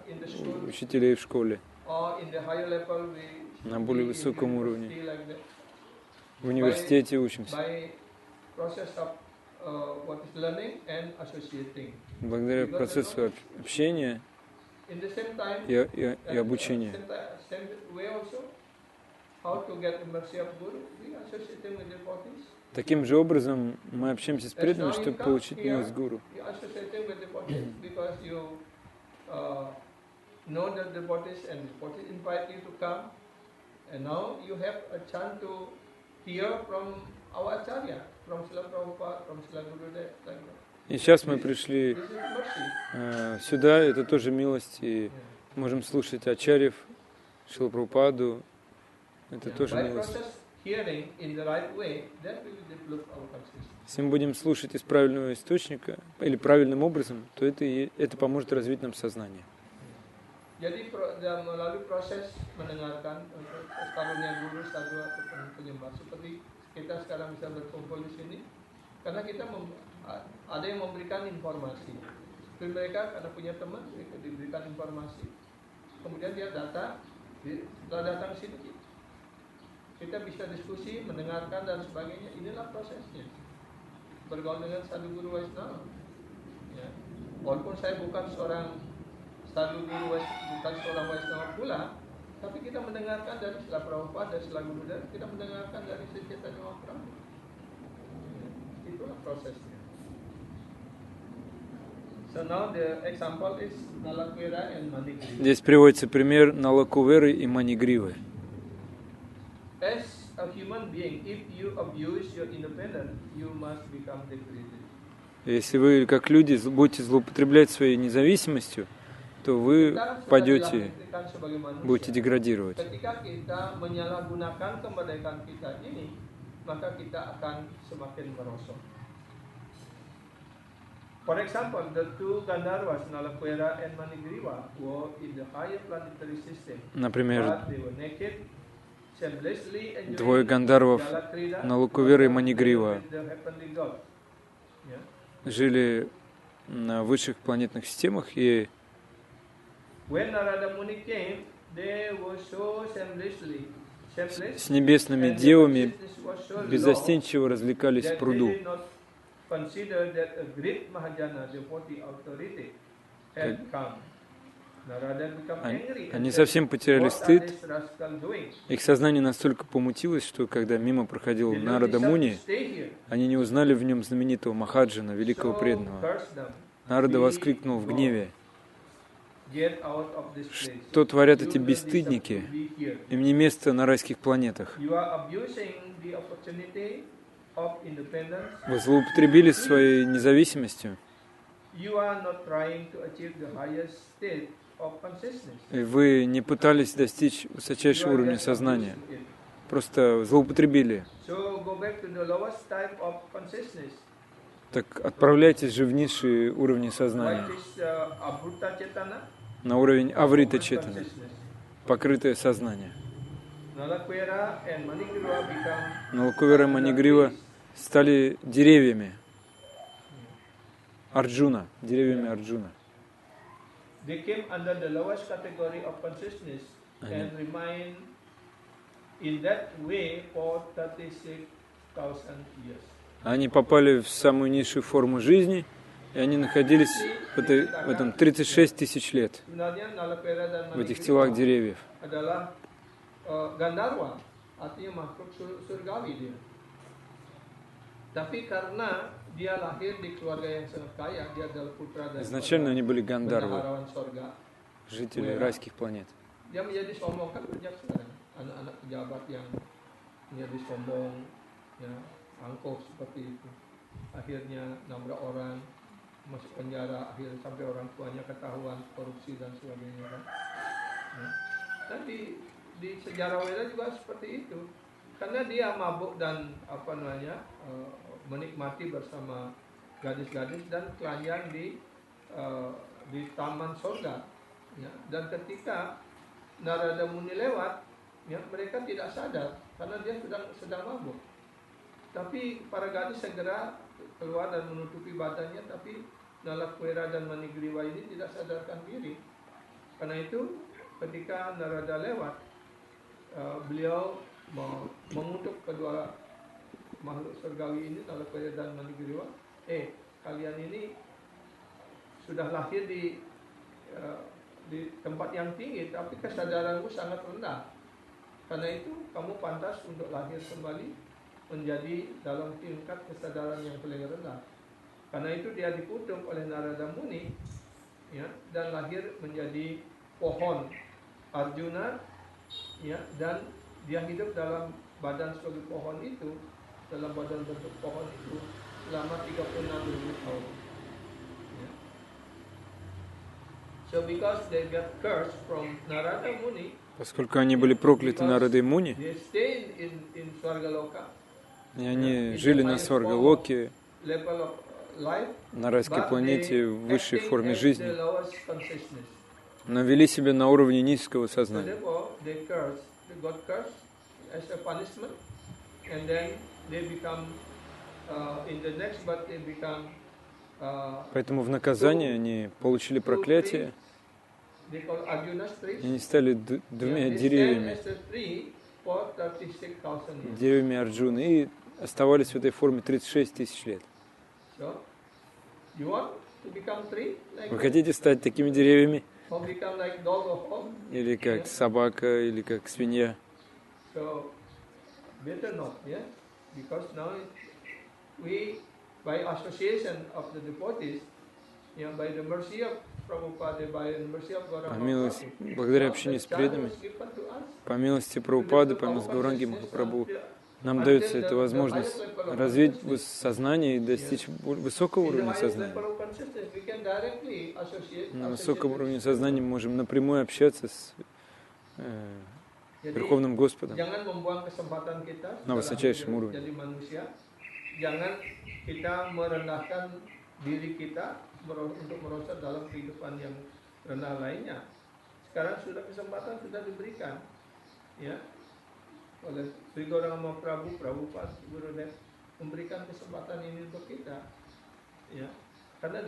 учителей в школе, Or in the higher level, we на более study in высоком university уровне. like that. В университете учимся. By process of learning and associating. Благодаря процессу общения In the same time, и обучения. Same way also, how to get the mercy of Guru? We associating with devotees. Таким же образом мы общаемся с преданными, чтобы получить милость Гуру. You associating with devotees because you know the devotees and devotees invite you to come, and now you have a chance to hear from our Acharya, from Srila Prabhupada, from Srila Gurudev, like that. И сейчас мы пришли This is mercy. сюда, это тоже милость, и можем слушать Ачарьев, Шрила Прабхупаду, это тоже By милость. process hearing in the right way, then we will develop our consciousness. Если мы будем слушать из правильного источника или правильным образом, то это поможет развить нам сознание. Jadi melalui proses mendengarkan karunia guru sadhu atau penyembah, seperti kita sekarang bisa berkumpul di sini, karena kita ada yang memberikan informasi. Seperti mereka karena punya teman, mereka diberikan informasi. Kemudian dia datang, setelah datang sini kita bisa diskusi, mendengarkan dan sebagainya. Inilah prosesnya. Bergaul dengan sadhu guru Vaishnava. Ya. Walaupun saya bukan seorang sadhu guru bukan seorang Vaishnava pula, tapi kita mendengarkan dari Srila Prabhupada dan Srila Gurudev, kita mendengarkan dari Sri Chaitanya Mahaprabhu. Itulah prosesnya. So now the example is Nalakwira and Manigriva. Здесь приводится пример Налакуверы и Манигривы. As a human being, if you abuse your independence, you must become degraded. Если вы, как люди, будете злоупотреблять своей независимостью, то вы падете, будете деградировать. Ketika kita menyalahgunakan kemerdekaan kita ini, maka kita akan semakin merosot. For example, the two Gandharvas, Nalakwira and Manigriva, were in the higher planetary system. Например, But they were naked, shamelessly enjoying двое Гандharвов, Jalakrida, Налакувера и Манигрива, with the heavenly God. Yeah. жили на высших планетных системах, и When Narada Muni came, they were so shameless, с небесными девами беззастенчиво развлекались в пруду. consider that a great Mahajana devotee authority had come. Narada became angry. Они совсем потеряли What are стыд. these rascals doing? Их сознание настолько помутилось, что когда мимо проходил They don't Нарада deserve to Муни, stay here. они не узнали в нем знаменитого Махаджана, великого So преданного. curse them. Нарада We воскликнул в go. гневе: Get out of this place. «Что творят You эти don't бесстыдники? deserve to be here. Им не место на райских планетах. You are abusing the opportunity of independence. Вы злоупотребили своей независимостью, You are not trying to achieve the highest state of consciousness. и вы не пытались достичь You высочайшего are уровня just сознания. abusing it. Просто злоупотребили. So go back to the lowest type of consciousness. Так отправляйтесь же в низшие уровни сознания, Like this Abhuta Chetana, на уровень Аврита open Четана, consciousness. покрытое сознание. Nalakwera and Manigriva become Налакувера и Манигрива стали деревьями Арджуна, деревьями Арджуна. they came under the lowest category of consciousness and remain in that way for 36,000 years. Они попали в самую низшую форму жизни, и они находились в этом 36 тысяч лет, Sebenarnya Nalakwera dan в этих телах Manigriva деревьев. adalah Gandharva, artinya makhluk surgawi dia. Tapi karena dia lahir di keluarga yang sangat kaya, dia adalah putra dari Изначально они были Гандарвы, bendaharawan surga. жители райских планет. Dia menjadi sombong kan banyak sekarang anak-anak pejabat yang menjadi sombong, ya, angkuh seperti itu. Akhirnya nabrak orang, masuk penjara, akhirnya sampai orang tuanya ketahuan korupsi dan sebagainya kan. Ya. Dan di sejarah Weda juga seperti itu, karena dia mabuk dan menikmati bersama gadis-gadis dan telanjang di taman surga, ya. Dan ketika Narada Muni lewat, ya, mereka tidak sadar karena dia sedang mabuk. Tapi para gadis segera keluar dan menutupi badannya, tapi Nalakwera dan Manigriva ini tidak sadarkan diri. Karena itu ketika Narada lewat, beliau mengutuk kedua makhluk surgawi ini, Nalakwera dan Manigriva, kalian ini sudah lahir di tempat yang tinggi, tapi kesadaranmu sangat rendah. Karena itu kamu pantas untuk lahir kembali menjadi dalam tingkat kesadaran yang paling rendah. Karena itu dia dikutuk oleh Narada Muni, ya, dan lahir menjadi pohon Arjuna, ya, dan dia hidup dalam badan sebagai pohon itu, dalam badan bentuk pohon itu selama 36.000 tahun. Ya. So because they got cursed from Narada Muni, Поскольку они были прокляты Нарадой Муни, they stayed in Swargaloka, и они жили на Сваргалоке, level of life, на райской but планете, they в высшей acting форме at жизни, the lowest consciousness. но вели себя на уровне низкого So сознания. therefore, they got cursed as a punishment, and then they become, in the next birth, they become, Поэтому в наказание они получили проклятие, they call Arjuna's trees. и они стали двумя They stand деревьями, as a tree for 36,000 years. деревьями Арджуны, и оставались в этой форме 36 тысяч лет. So, you want to become tree? Like Вы хотите стать такими деревьями? or become like dog or hog? Или как собака, или как свинья? So, better not, yeah? Because now we, by association of the devotees, yeah, by the mercy of Prabhupada, by the mercy of Gaura По милости, Mahaprabhu, благодаря now общению the с chance преданными, was given to us. по милости Прабхупады, по милости Гауранги Махапрабху, нам дается эта возможность развить сознание и достичь высокого уровня сознания. На высоком уровне сознания мы можем напрямую общаться с Верховным Господом на высочайшем уровне. Jangan kita merendahkan diri kita untuk merosot dalam kehidupan yang rendah lainnya. Sekarang kesempatan sudah diberikan, ya, oleh Sri Gauranga Mahaprabhu, Prabhupada, Gurudev memberikan kesempatan ini untuk kita, ya. Karena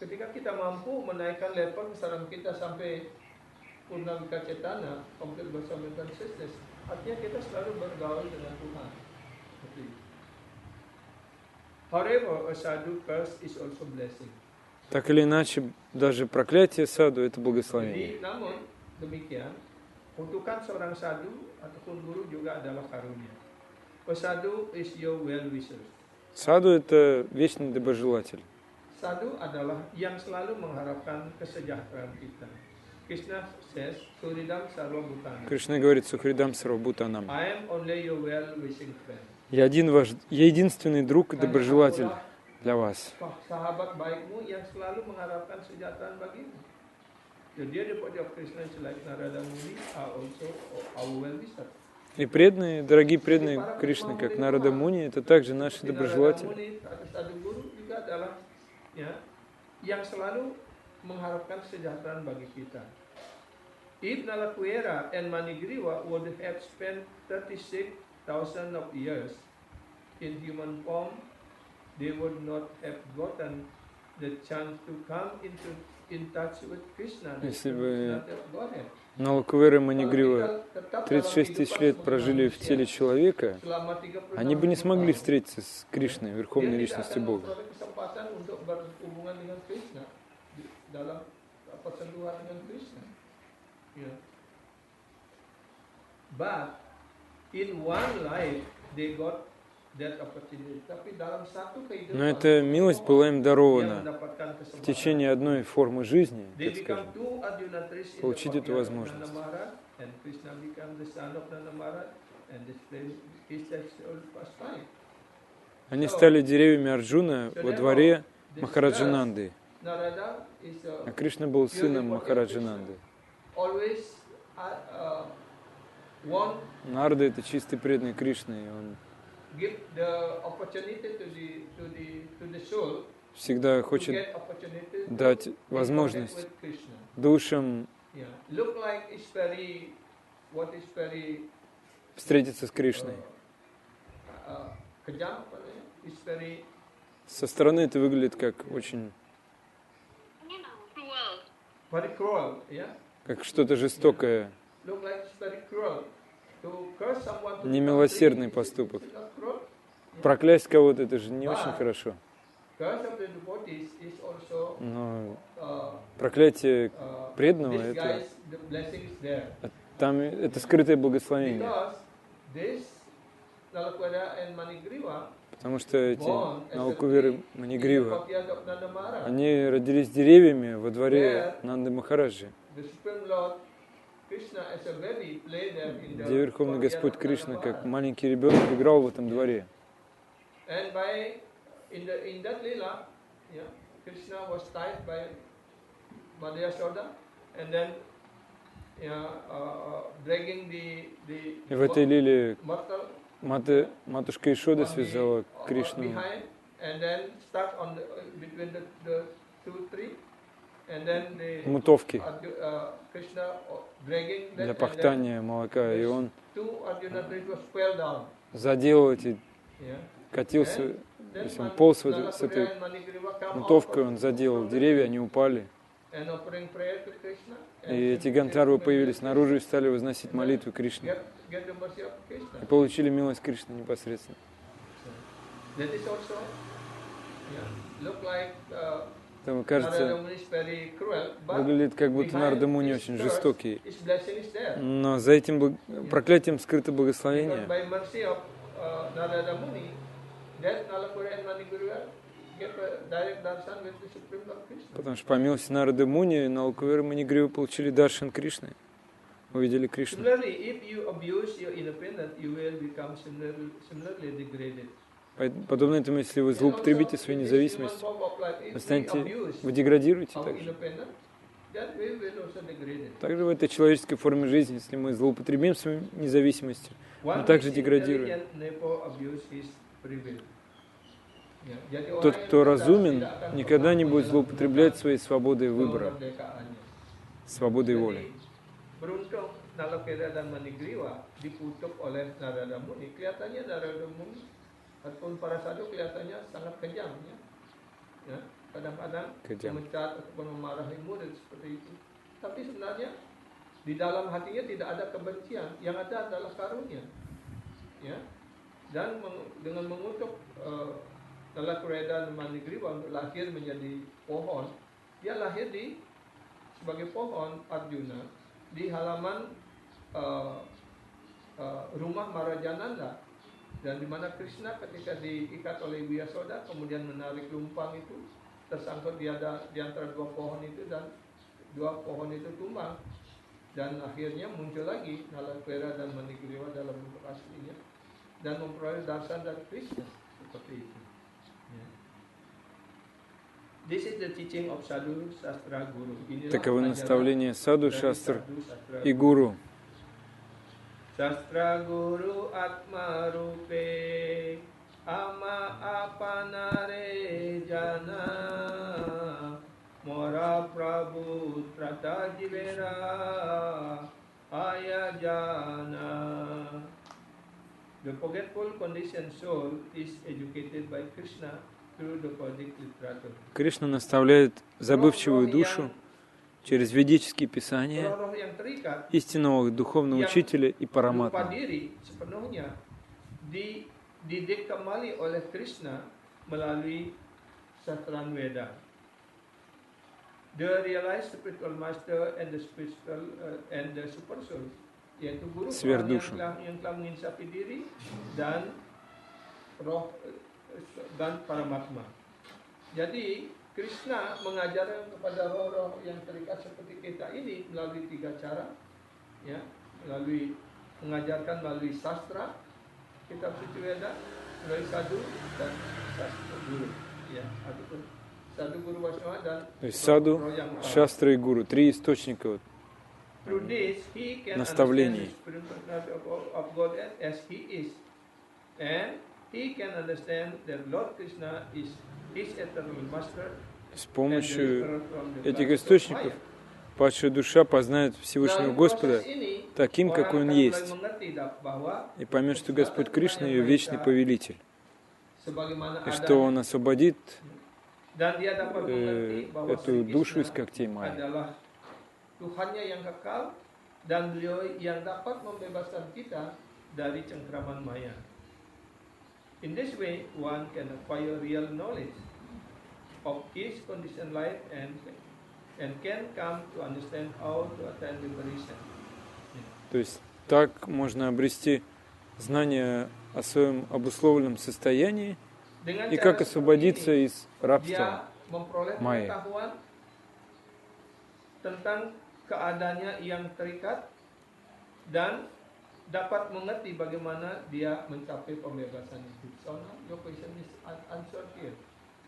ketika kita mampu menaikkan level kesadaran kita sampai purna vikacetana, komplit bersama consciousness, artinya kita selalu bergaul dengan Tuhan. Seperti itu. However, a sadhu curse is also blessing. Так или иначе, даже проклятие саду – это благословение. Jadi, namun demikian, kutukan seorang sadhu ataupun guru juga adalah karunia. A sadhu is your well-wisher. Саду – это вечный доброжелатель. Sadhu adalah yang selalu mengharapkan kesejahteraan kita. Krishna says, Suridam Sarva Bhutana. Кришна говорит Сухридам Сарвабхутанам. I am only your well-wishing friend. Я единственный друг и доброжелатель для вас. Sahabat baikmu yang selalu mengharapkan kesejahteraan bagimu. The dear devotee of Krishna like Narada Muni are also our well-wisher. И преданные, дорогие преданные Кришны, как Нарада Муни, это также наши доброжелатели. Sadhu guru juga adalah, ya, yang selalu mengharapkan kesejahteraan bagi kita. if Nalakuera and Manigriva would have spent 36,000 of years in human form, they would not have gotten the chance to come in touch with Krishna. Если бы Налакувера и Манигрива 36 тысяч лет прожили в теле человека, они бы не смогли встретиться с Кришной, Верховной Личностью Бога. But in one life they got that opportunity. Но эта милость была им дарована в течение одной формы жизни, так скажем, получить эту возможность. Они стали деревьями Арджуна во дворе Махараджананды, а Кришна был сыном Махараджананды. Нарда — это чистый преданный Кришны, и он всегда хочет дать возможность душам встретиться с Кришной. Со стороны это выглядит как очень... как что-то жестокое, немилосердный поступок. Проклясть кого-то — это же не очень хорошо. Но проклятие преданного — это там это скрытое благословение. Потому что эти Налакувера и Манигрива, они родились деревьями во дворе Нанды Махараджи, где Верховный Господь Кришна, как маленький ребенок, играл в этом дворе. И в этой лиле матушка Ишода связала Кришну мутовки для пахтания молока, и он задел эти, катился, если он полз с этой мутовкой, он задел деревья, они упали. И эти гантарвы появились снаружи и стали возносить молитвы Кришне. И получили милость Кришны непосредственно. Там, кажется, выглядит, как будто Нарада Муни очень жестокий. Но за этим проклятием скрыто благословение. Потому что по милости Нарады Муни Налакувера и Манигрива получили даршан Кришны, увидели Кришну. Подобно этому, если вы злоупотребите своей независимостью, вы деградируете также. Также в этой человеческой форме жизни, если мы злоупотребим своей независимостью, мы также деградируем. Тот, кто разумен, никогда не будет злоупотреблять своей свободой выбора, свободой воли. Ataupun para sadhu kelihatannya sangat kejam, ya. Kadang-kadang memecat ataupun memarahi murid seperti itu. Tapi sebenarnya di dalam hatinya tidak ada kebencian, yang ada adalah karunia, ya. Dan dengan mengutuk Nalakureda dan Manigriva untuk lahir menjadi pohon, dia lahir sebagai pohon Arjuna di halaman rumah Marajananda. Dan di mana Krishna ketika diikat oleh Ibu Yasoda kemudian menarik lumpang itu tersangkut di antara dua pohon itu, dan dua pohon itu tumbang, dan akhirnya muncul lagi Nalakureda dan Manigriva dalam bentuk aslinya dan memperoleh darshan dari Krishna seperti itu. This is the teaching of Sadhu, Shastra, Guru. Таковы наставления Саду, Шастр и Гуру. Shastra Guru Atma Rupe Ama Apanare Jana Mora Prabhu Trata Jivera Ayajana. The forgetful conditioned soul is educated by Krishna through the Vedic literature. Кришна наставляет забывчивую душу через ведические писания, Roh-roh yang terikat истинного духовного учителя и lupa параматму. diri sepenuhnya dididik kembali oleh Krishna melalui sastran Veda. The realized spiritual master and the spiritual and the super soul, yaitu guru Сверхдушу. yang telah menginsafi diri dan roh dan paramatma. Jadi Krishna mengajarkan kepada roh-roh yang terikat seperti kita ini melalui 3 cara, ya, melalui sastra, kitab suci Veda, melalui sadhu dan sastra guru, ya, ataupun sadhu guru Vaishnava dan То есть саду, roh yang utama. шастры и гуру, 3 источника. Вот. Through this, he can Наставлений. understand the spiritual personality of God as he is, and he can understand that Lord Krishna is his eternal master. С помощью этих источников падшая душа познает Всевышнего Господа таким, какой Он есть, и поймет, что Господь Кришна ее вечный повелитель, и что Он освободит эту душу из когтей Майи. Tuhannya yang kekal dan beliau yang dapat membebaskan kita dari cengkraman maya. In this way, one can acquire real knowledge of his conditioned life and can come to understand how to attain liberation. То есть так можно обрести знание о своем обусловленном состоянии и как освободиться из рабства Dia memperoleh Maya. pengetahuan tentang keadaannya yang terikat dan dapat mengerti bagaimana dia mencapai pembebasan itu. So now your question is answered here.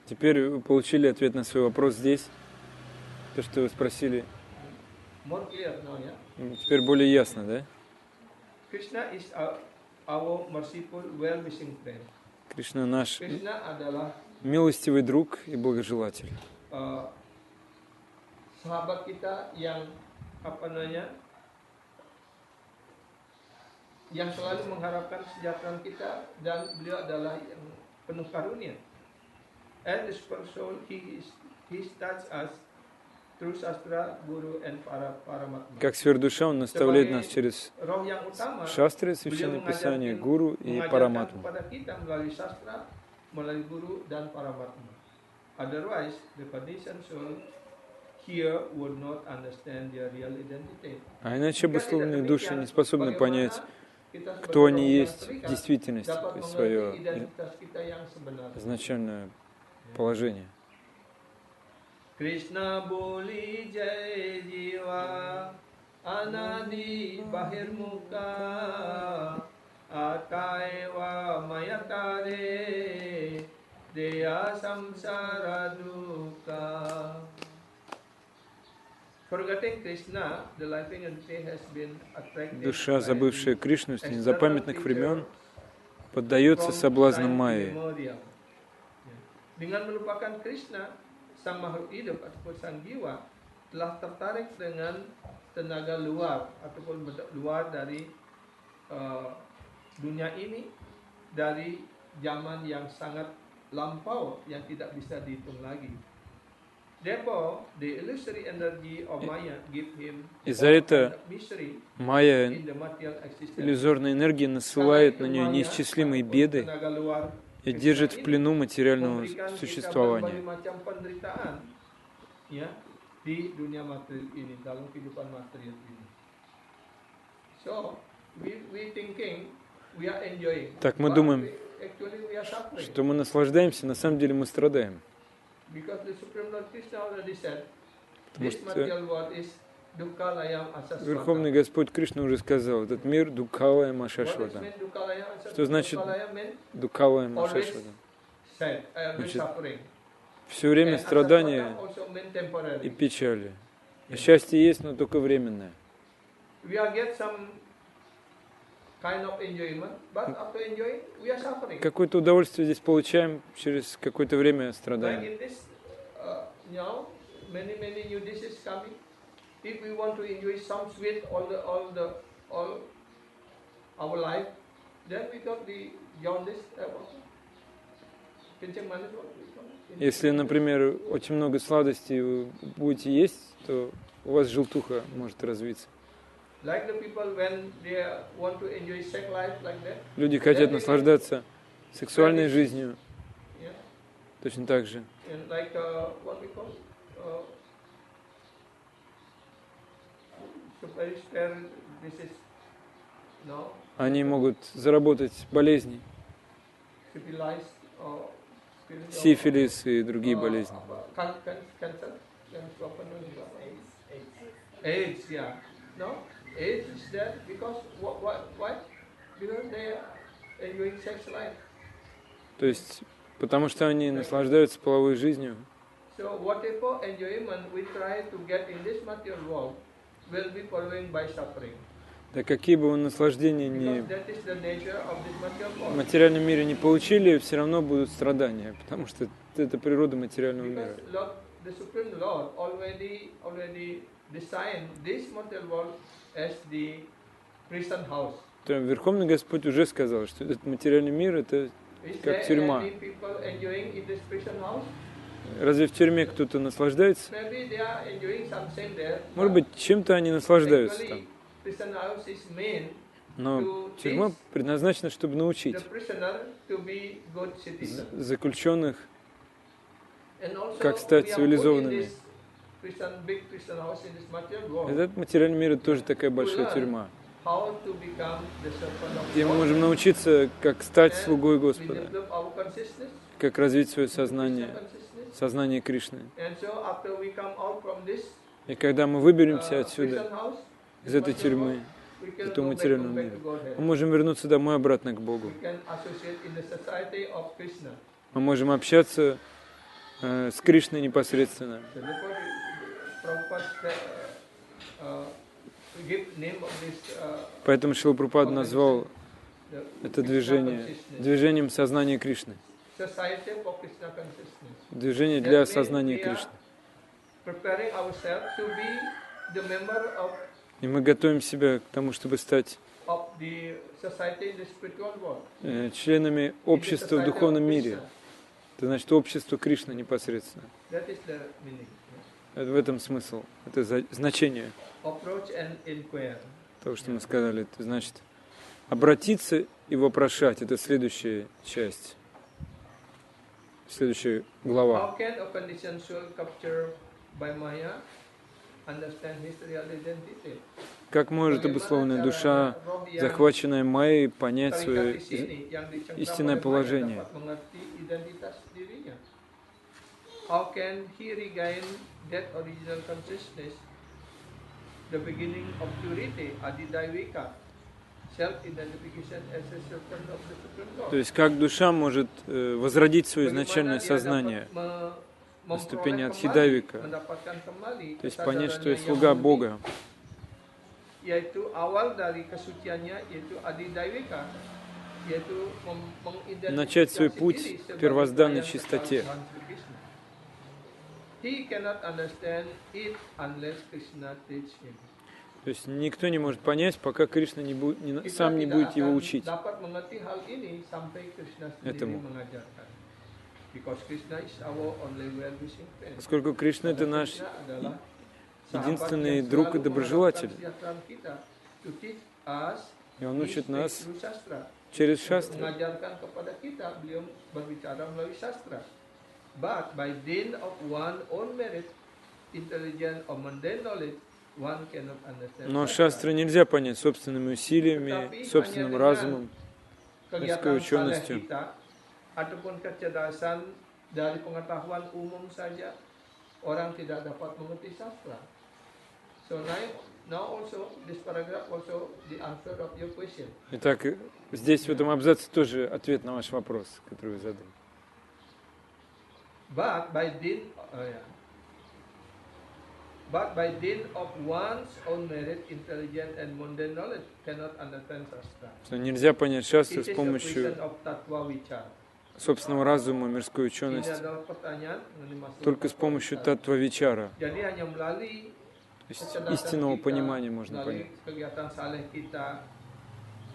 Теперь вы получили ответ на свой вопрос здесь, то, что вы спросили. More clear now, ya. Теперь более ясно, да? Krishna is our merciful, well-wishing friend. Кришна наш Krishna adalah милостивый друг и благожелатель. Sahabat kita yang yang selalu mengharapkan kesejahteraan kita, dan beliau adalah yang penuh karunia. And the spiritual soul, he touches us through sastra, guru and paramatma. Как сверхдуша, он наставляет нас через Roh yang utama, шастры, священное писание, гуру и параматму. kepada kita melalui sastra, melalui guru dan paramatma. Otherwise, the conditioned soul here would not understand their real identity. А иначе обусловленные души не способны понять, кто они есть в действительности, то есть свое изначальное положение. Krishna boli jai jiva anadi bahirmukha ataeva mayatare deya samsara dukkha. Forgetting Krishna, the living entity has been attracted. Душа, забывшая Кришну с незапамятных времен, поддается соблазнам Майи. Dengan melupakan Krishna, sang makhluk hidup ataupun sang jiwa telah tertarik dengan tenaga luar ataupun luar dari dunia ini, dari zaman yang sangat lampau yang tidak bisa dihitung lagi. Therefore, the illusory energy of Maya give him Из-за этого misery Майя, in the material existence. иллюзорная энергия, насылает на нее неисчислимые беды Tenaga luar и держит в плену материального memberikan kita существования. berbagai macam penderitaan, ya, di dunia material ini, dalam kehidupan material ini. So, we thinking we are enjoying. Так мы But думаем, actually we are suffering. что мы наслаждаемся, на самом деле мы страдаем. Because the Supreme Lord Krishna already said, Потому this что material world is dukkha layam asasvata. Верховный Господь Кришна уже сказал, этот мир дукхалая What is машашвата. meant dukkha layam asasvata? Что значит Dukkha layam meant дукхалая always машашвата? sad, always Значит, suffering. Все время And страдания asasvata also meant и temporary. печали. А счастье есть, но только временное. We are get some kind of enjoyment, but after enjoying, we are suffering. Какое-то удовольствие здесь получаем, через какое-то время Like страдаем. in this, many new dishes coming. If we want to enjoy some sweet all our life, then we got the jaundice. Kencing manis what we call it. Если, например, очень много сладостей вы будете есть, то у вас желтуха может развиться. Like the people when they want to enjoy sex life like that. Люди хотят наслаждаться сексуальной жизнью, Yeah. точно так же. And like what we call superstar disease. No. Они могут заработать болезни, Syphilis or сифилис и другие болезни. Cancer. AIDS, yeah. No? AIDS is there because why? Because they are enjoying sex life. То есть, потому что они наслаждаются половой жизнью. So whatever enjoyment we try to get in this material world will be following by suffering. Да какие бы вы наслаждения ни Because that is the nature of this material в world. материальном мире не получили, все равно будут страдания, потому что это природа материального мира. Because Lord, the Supreme Lord already designed this material world as the prison house. То есть Верховный Господь уже сказал, что этот материальный мир это Is как there тюрьма. any people enjoying in this prison house? Разве в тюрьме кто-то наслаждается? Maybe they are enjoying something there. Может быть, чем-то они наслаждаются там. Actually, prison house is meant Но тюрьма предназначена, чтобы научить the prisoner to be good citizen. заключенных, And also как стать we are put in цивилизованными. this big prison house in this material world. Этот материальный мир это тоже такая большая тюрьма, How to become the servant of где мы God. можем научиться, как стать And слугой we Господа, develop our consciousness, как развить свое Krishna сознание, consciousness. сознание Кришны. And so after we come out from this И когда мы выберемся prison отсюда, house, из этой тюрьмы, we can этого go материального back мира, to Godhead. мы можем вернуться домой обратно к Богу. We can associate in the society of Krishna. Мы можем общаться с Кришной непосредственно. So therefore, Prabhupada give name of this Поэтому Шрила Прабхупада назвал the это Krishna движение consciousness. движением сознания Кришны. Society for Krishna consciousness. Движение That для means сознания we are Кришны. preparing ourselves to be the member И мы готовим себя к тому, чтобы стать of the society in the spiritual world. членами In the общества в society духовном of мире. Krishna. Это значит общество Кришны непосредственно. That is the meaning. Это в этом смысл. Это значение Approach and inquire. того, что мы сказали. Это значит обратиться и вопрошать. Это следующая часть. Следующая глава. How can a conditioned soul captured by Maya understand his real identity? Как может обусловленная душа, захваченная Майей, понять свое истинное положение? How can he regain that original consciousness, the beginning of purity, Adidaivika, self-identification as a servant of the Supreme Lord? То есть как душа может возродить свое изначальное сознание на ступени Адхидайвика, то есть понять, что я слуга Бога, yaitu awal dari kesuciannya yaitu Adidaivika, yaitu начать свой путь diri в sebagai первозданной pelayan чистоте. Tuhan Krishna. He cannot understand it unless Krishna teach him. То есть никто не может понять, пока Кришна Kita сам не tidak будет его akan учить. dapat mengerti hal ini sampai Krishna sendiri Этому. mengajarkan. Because Krishna is our only well-wishing friend. Поскольку Кришна это наш Krishna adalah единственный sahabat yang друг и selalu доброжелатель. mengharapkan kesejahteraan kita, to teach us И он учит his нас through sastra. через Untuk шастры. mengajarkan kepada kita, beliau berbicara melalui sastra. But by dint of one own merit, intelligence or mundane knowledge, one cannot understand. Но sastra. шастры нельзя понять собственными усилиями, собственным разумом. Kegiatan ученостью. saleh kita, ataupun kecerdasan dari pengetahuan umum saja, orang tidak dapat mengerti sastra. So now also this paragraph also the answer of your question. Итак, здесь в этом абзаце тоже ответ на ваш вопрос, который вы задали. But by dint of one's own merit, intelligence and mundane knowledge cannot understand sastra. Что нельзя понять шастры It с is a помощью question of tattva vichara. собственного разума, мирской Ini учености, adalah pertanyaan mengenai masalah только с помощью татва-вичара, Jadi hanya melalui то есть kecerdasan истинного kita, понимания можно melalui понять. kegiatan saleh kita,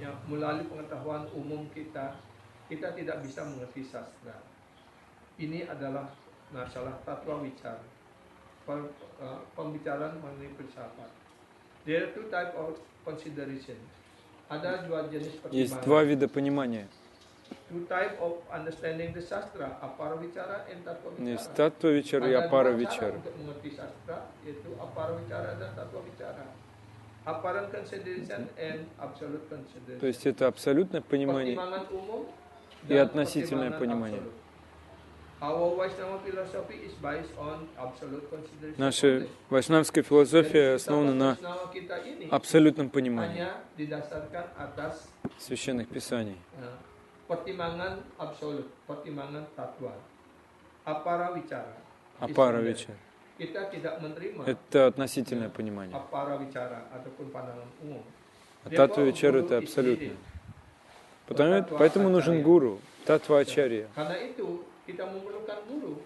ya, melalui pengetahuan umum kita, kita tidak bisa mengerti sastra. Ini adalah masalah tatwa wicara, pembicaraan mengenai filsafat. There are two type of consideration. Ada dua jenis Есть два pertimbangan. вида понимания. Two type of understanding the sastra, apara wicara and tatwa Есть wicara. татва-вичара и Ada dua cara апара-вичара. untuk mengerti sastra, yaitu apara wicara dan tatwa wicara. Apparent consideration and absolute То consideration. есть это абсолютное понимание Pertimbangan umum и dan относительное pertimbangan понимание. absolute. Our Vaishnava philosophy is based on absolute consideration. Наша only. вайшнавская философия Jadi, основана на Vaishnava kita ini абсолютном понимании hanya didasarkan atas священных писаний. pertimbangan absolut, pertimbangan tatwa. Apara wicara. is Апара-вичара. Kita tidak menerima Это относительное понимание. apara wicara ataupun pandangan umum. А татва-вичара это Guru is абсолютное. needed. Поэтому нужен гуру, татва-ачарья, Karena itu kita memerlukan guru,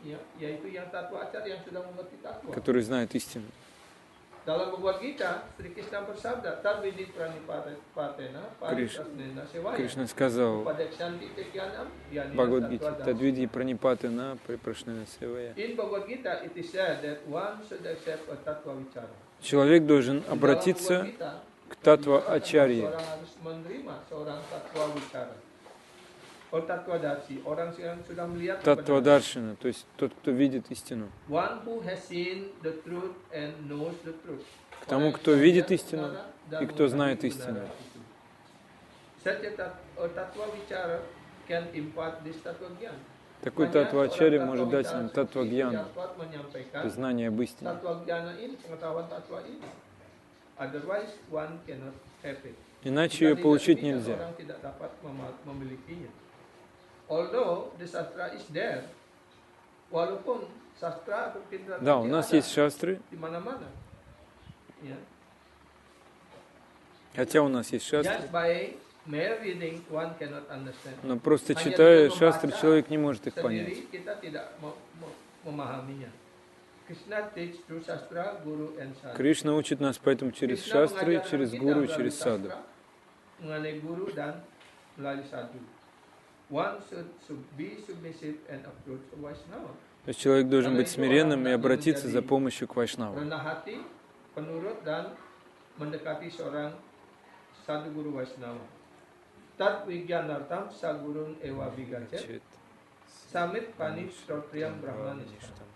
ya, yaitu yang tatwa acara yang sudah mengerti tatwa. который знает истину. Dalam Bhagavad Gita, Sri Krishna bersabda, "Tadvidi pranipatena paritasnena sewaya." Кришна сказал Upadeksanti tekyanam yanina Бхагавад-гите, sattva dhamma. тадвиди пранипатена припрашнена севая. In Bhagavad Gita, it is said that one should accept a tatwa vichara. Человек должен Di dalam обратиться Bhagavad Gita, к татва-ачарье, seorang harus menerima seorang tatwa vichara. Or tatwa darsi, orang yang sudah melihat kebenaran. татва-даршина, то есть тот, кто видит истину. One who has seen the truth and knows the truth. К тому, кто видит истину и кто знает истину. Such a tatwa vichara can impart this tatwa gyan. Такой татва-ачарья может дать нам татва-гьяну, menyampaikan знание об истине. tatwa gyana ini, pengetahuan tatwa ini. Otherwise one cannot have it. Иначе ее Jika получить tidak demikian, нельзя. orang tidak dapat memilikinya. Although the sastra is there, walaupun sastra atau pintar Да, у нас есть шастры, di mana-mana, ya. хотя у нас есть шастры, Just by mere reading one cannot understand. но просто Hanya читая dengan шастры, membaca человек не может их понять. sendiri kita tidak memahaminya. Krishna teach through sastra, guru and sadhu. Кришна учит нас поэтому через Krishna шастры, mengajarkan через kita гуру, melalui через sastra, саду. mengenai guru dan melalui sadhu. One should be submissive and approach a Vaishnava. То есть человек должен быть смиренным и обратиться за помощью к Вайшнаву. Rendah hati, penurut dan mendekati seorang sadhu guru Vaishnava. Tat vigyanartam sagurun ewa vigace. Samit pani strotriyam brahmanista.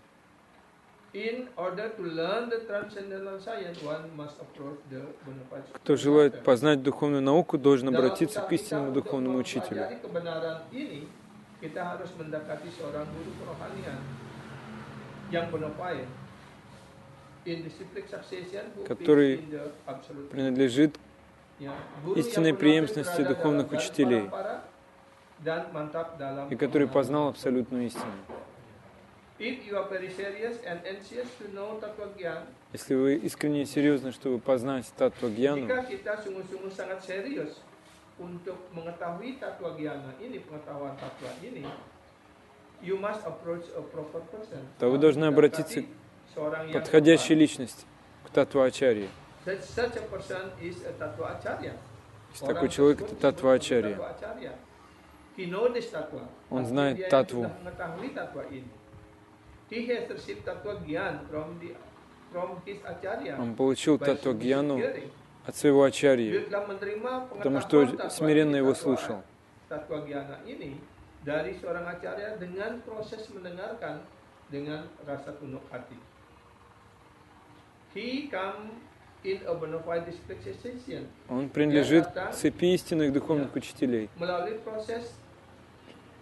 In order to learn the transcendental science, one must approach the bona fide. Кто желает познать духовную науку, должен Dalam обратиться usaha к kita истинному untuk духовному учителю, mempelajari kebenaran ini, kita harus mendekati seorang guru kerohanian yang bona fide. In disciplic succession, who Который fits in the absolute. принадлежит Ya, guru истинной yang преемственности berada духовных dalam учителей para dan mantap dalam и который pemahaman. познал абсолютную истину. If you are very serious and anxious to know Tattva Gyan, Если вы искренне и серьезны, чтобы познать татва-гьяну, jika kita sungguh-sungguh sangat serius untuk mengetahui Tattva Gyana ini, pengetahuan Tattva ini, you must approach a proper person. то вы должны обратиться к Seorang yang подходящей tepat. личности, к татва-ачарье. That such a person is a Tattva Acharya. Если такой человек, это татва-ачарья. He knows this Tattva. Он Pasti знает dia yang татву. sudah mengetahui Tattva ini. He has received Tattva Gyan from his Acharya. Он получил by татва-гьяну hearing. от своего Dia ачарьи, telah menerima потому что pengetahuan Tattva смиренно ini, его Tattva- слушал. Tattva Gyana ini dari seorang Acharya dengan proses mendengarkan dengan rasa tunduk hati. He come in a bona fide dispensation Он принадлежит к цепи истинных духовных учителей. melalui proses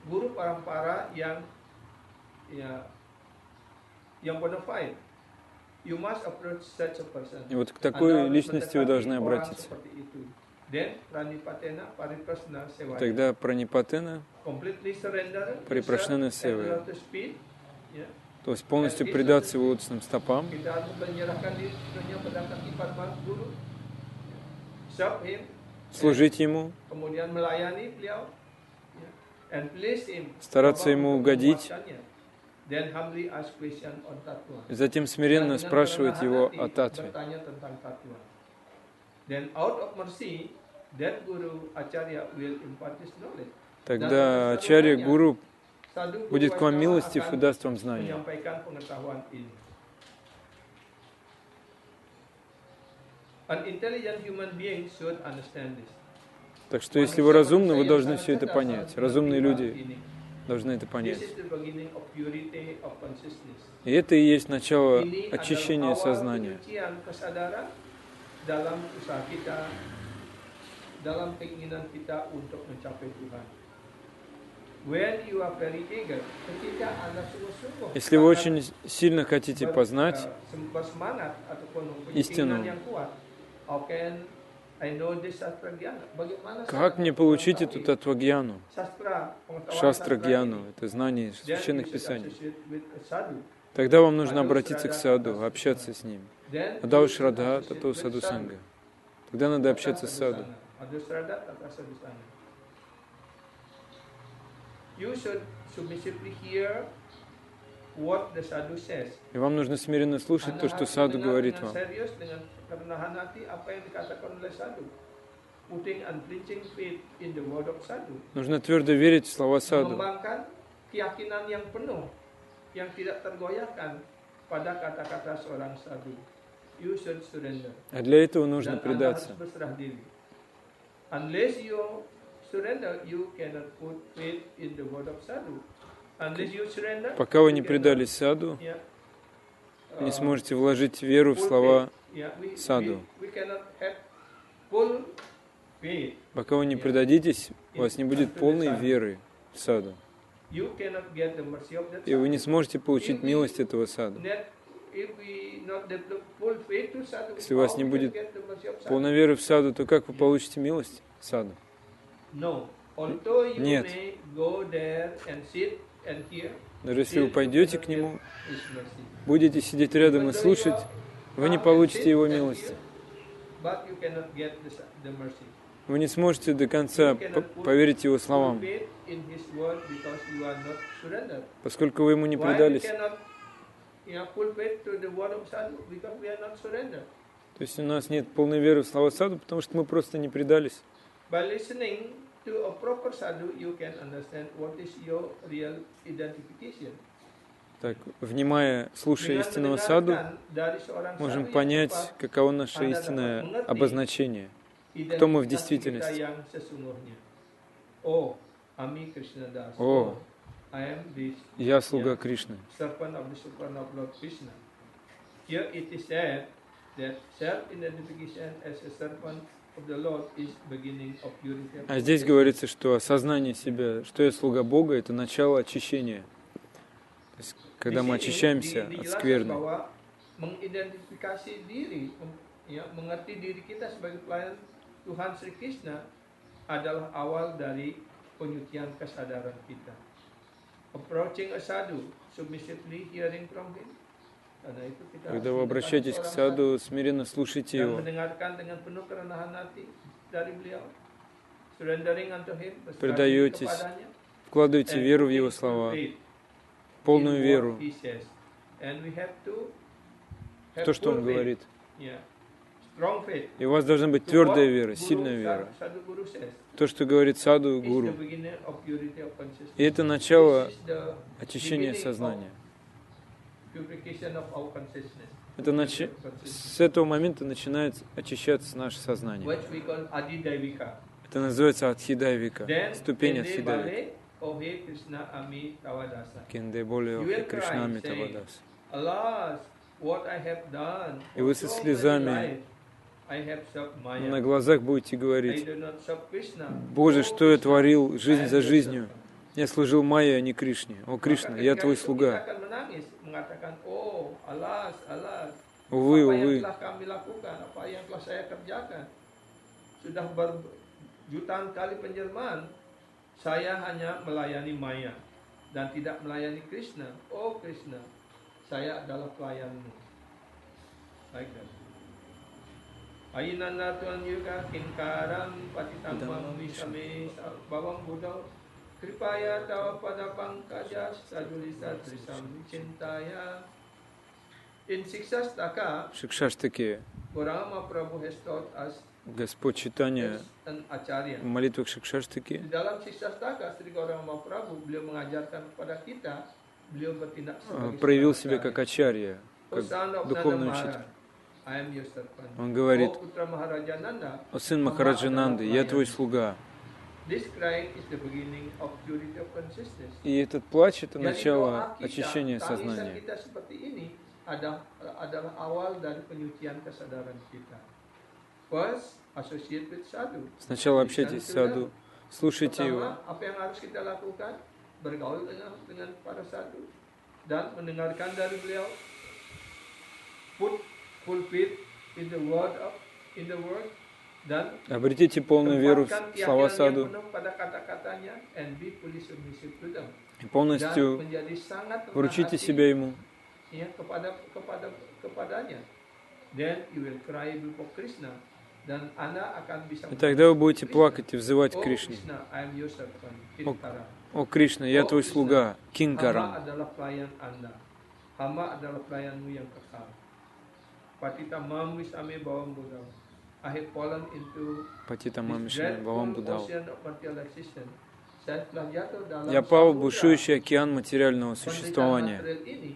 guru parampara yang bona fide. You must approach such a person. И вот к Anda такой harus личности вы mendekati должны orang обратиться. seperti itu. Then pranipatena pariprasna sevaya. Тогда пранипатена, Completely surrender Припрашнена yourself and севая. lotus feet. Ya. то есть полностью предаться его лотосным стопам, Kita harus menyerahkan diri sepenuhnya pada kaki Padma Guru. Serve him. служить ему, Kemudian melayani beliau. Ya. and please him, стараться ему угодить, then humbly ask question on tattva. и затем смиренно Dan dengan спрашивать kerendahan его hati о татве. bertanya tentang tattva. Then out of mercy, that guru acharya will impart his knowledge. Тогда Ачарья Гуру будет к вам милостив и даст вам знания. Menyampaikan pengetahuan ini. An intelligent human being should understand this. Так что если вы разумны, вы должны все это понять. Разумные люди должны это понять. This is the beginning of purity of consciousness. И это и есть начало Ini очищения adalah awal сознания. penyucian kesadaran dalam usaha kita, dalam keinginan kita untuk mencapai Tuhan. When you are very eager, ketika Anda sungguh-sungguh Если вы очень сильно хотите познать bersemangat ataupun истину, keinginan yang kuat, how can I know this Shastra Gyana? Bagaimana как мне получить эту татвагьяну, Shastra, пengetahuan шастра sastra гьяну, ini? это знание Then you священных should писаний? associate with a sadhu. Тогда вам нужно обратиться к саду, общаться с ним. Then you Адау should Шрадха, associate Тато with Саду sadhu. Санга. Тогда надо общаться с саду. Adu Shraddha, Tata Sadhusana. You should submissively hear what the sadhu says. И вам нужно смиренно слушать то, что саду говорит вам. Serius dengan kerendahan hati apa yang dikatakan oleh sadhu. Putting unflinching faith in the word of sadhu. Нужно твердо верить в слова саду. Mengembangkan keyakinan yang penuh, yang tidak tergoyahkan pada kata-kata seorang sadhu. You should surrender. А для этого нужно Dan Anda предаться. harus berserah diri. Unless you surrender, you cannot put faith in the word of sadhu. Unless you surrender, Пока вы you не cannot, предались саду, yeah, не сможете вложить веру в слова саду. We cannot have full faith. Пока вы не предадитесь, у вас не будет полной веры в саду. You cannot get the mercy of that И вы не sadhu. сможете получить милость этого саду. If we not develop full faith to sadhu, Если у вас how не we can будет get the mercy of sadhu? полной веры в саду, то как вы получите милость саду? No. Although you Нет. may go there and sit and hear, Даже если вы пойдете к нему, His mercy. будете сидеть рядом и слушать, вы не получите его милости. But you cannot get the mercy. Вы не сможете до конца поверить его Full словам, faith in His word because you are not surrendered. поскольку вы ему не Why we предались. cannot full faith to the word of sadhu? Because we are not surrendered. То есть у нас нет полной веры в слова саду, потому что мы просто не предались. By listening to a proper sadhu, you can understand what is your real identification. Так, внимая, слушая Dengan истинного саду, mendengarkan dari seorang можем sadhu yang понять, tepat, каково наше истинное обозначение. Кто мы в identifikasi действительности? kita yang sesungguhnya. Oh, Ami Krishna Das. О, I am this я слуга Кришны. servant of the Supreme Lord Krishna. Here it is said that self-identification as a servant of the Lord is beginning of purity. А здесь говорится, что осознание себя, что я слуга Бога, это начало очищения. То есть, когда мы очищаемся от скверны. Bahwa mengidentifikasi diri, mengerti diri kita sebagai pelayan Tuhan Sri Krishna adalah awal dari penyucian kesadaran kita. Approaching a sadhu, submissively hearing from him. Karena itu kita Когда вы обращаетесь к саду, смиренно слушайте dan его. mendengarkan dengan penuh kerendahan hati dari beliau. Surrendering unto him, berserah diri Предаетесь, kepadanya, вкладывайте and веру в putting его full слова, faith полную in what веру he says. And we have to в have то, что full он faith. говорит. Yeah. Strong faith. И у вас должна быть To твердая what вера, Guru сильная вера. Sadhu Guru says То, что говорит саду is гуру. the beginning of purity of consciousness. И это начало This is the очищения beginning сознания. of purification of our consciousness. Это с этого момента начинает очищаться наше сознание. Which we call Adidevika. Это называется Адхидайвика, Then, ступень Kende Адхидайвика. Bale, O He Krishna Ami Tavadasa. Кенде более You will Кришнами cry, saying, Тавадас. Alas, what I have done. И вы со for so слезами many lives, I have served Maya. на глазах будете I говорить: do not serve Krishna. Боже, Oh, что я Krishna, творил I жизнь am за your жизнью. servant. Я служил Майе, а не Кришне. О, Кришна, Maka я ketika твой itu kita слуга. akan menangis, mengatakan, oh, alas, alas. Увы, Apa yang увы. telah kami lakukan, apa yang telah saya kerjakan. Sudah berjutaan kali penjelmaan, saya hanya melayani Maya dan tidak melayani Krishna. Oh Krishna, saya adalah pelayanmu. Like that. Ayinanda Tuhan Yuka Kinkaram Patitamam Misame Bawang Buddha Kripaya tava pada pangkaja sadulisa trisam cintaya. In Sikshastaka, Шикшаштаки Gauranga Prabhu has taught us Господь Чайтанья as an acharya. в молитвах Шикшаштаки Di dalam Sikshastaka, Sri Gauranga Prabhu beliau mengajarkan kepada kita, beliau bertindak sebagai проявил seorang себя acharya. как ачарья, O как son of духовный Nanda учитель. Maharaj, I am your servant. Он говорит: O Putra Maharaja Nanda, «О сын Махараджа Нанды, я твой слуга». this crying is the beginning of purity of consciousness. И этот плач — это Jadi начало doa kita, очищения tangisan сознания. kita seperti ini adalah awal dari penyucian kesadaran kita. First, associate with sadhu. Сначала общайтесь с саду, слушайте его. Pertama, apa yang harus kita lakukan? Bergaul dengan para sadhu dan mendengarkan dari beliau. Put full faith in the word dan Обретите полную веру в tempatkan слова keyakinan yang саду penuh pada kata-katanya and be fully submissive to them. и Dan полностью menjadi sangat rendah вручите hati, себя ему. ya, kepadanya. Then you will cry before Krishna. Dan Anda akan bisa И тогда вы будете плакать и взывать к Oh Кришне. Krishna, I am your servant, Kinkara. «О Кришна, я твой Krishna, слуга, Hamba Кинкарам». adalah pelayan Anda. Hamba adalah pelayanmu yang kekal. Patita mam wisame bawam budam. I have fallen into Патитамам this Мишами Бавам dreadful Будал. ocean of materialization. Saya telah jatuh dalam Я пал в samudra бушующий океан материального penderitaan существования. material ini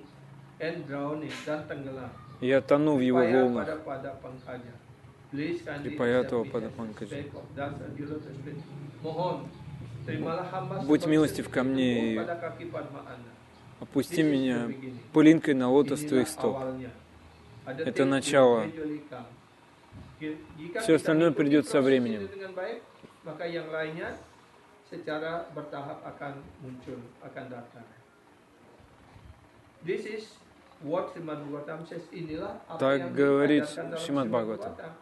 and drowning dan tenggelam. И я тону в его Kripaya волнах. pada pangkanya. Please kindly Kripaya accept tava me pada as a pangkaja. speck of dust and your lotus feet. Mohon, terimalah hamba Будь sebagai милостив ко sedikit мне debu и pada kaki Padma Anda. опусти This is меня the beginning. пылинкой на лотос Inilah твоих стоп. awalnya. Ada Это things начало. will gradually come. Jika Всё kita остальное mengikuti придет со proses временем. ini dengan baik, maka yang lainnya secara bertahap akan muncul, akan datang. This is what Srimad Bhagavatam says. Inilah apa Так yang говорит diajarkan dalam Шримад Srimad Бхагаватам. Bhagavatam.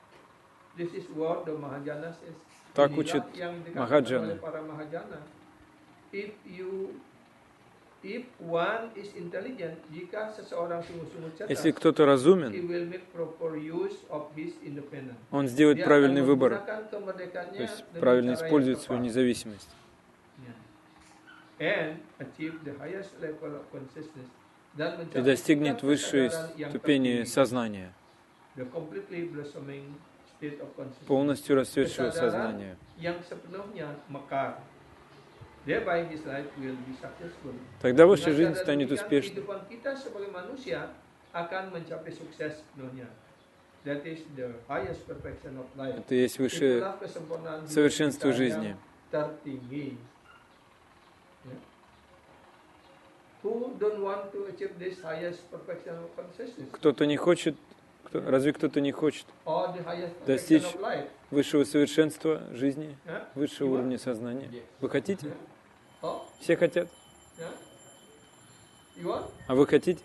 This is what the Mahajana says. Так Inilah учат yang dikatakan Махаджаны. oleh para Mahajana. If one is intelligent, jika seseorang sungguh-sungguh cerdas, Если кто-то he разумен, will make proper use of his independence. он сделает Dia правильный akan выбор, menggunakan kemerdekaannya то есть dengan правильно cara yang использует tepat. свою независимость. And achieve the highest level of consciousness. Dan И mencapai достигнет tingkat высшей kesadaran yang ступени tertinggi. сознания, The completely blossoming state of consciousness. полностью расцветшего Kesadaran сознания. yang sepenuhnya mekar. Thereby his life will be successful. Тогда ваша Dengan жизнь cara станет demikian, успешной. kehidupan kita sebagai manusia akan mencapai sukses sepenuhnya. That is the highest perfection of life. Это есть высшее Itulah kesempurnaan hidup совершенство kita жизни. yang tertinggi. Ya. Who don't want to achieve this highest perfection of consciousness? Кто-то не хочет, разве кто-то не хочет Or the highest perfection достичь of life? высшего совершенства жизни, Yeah? высшего уровня сознания? Вы хотите? Oh, Все хотят. yeah? You want? А вы хотите?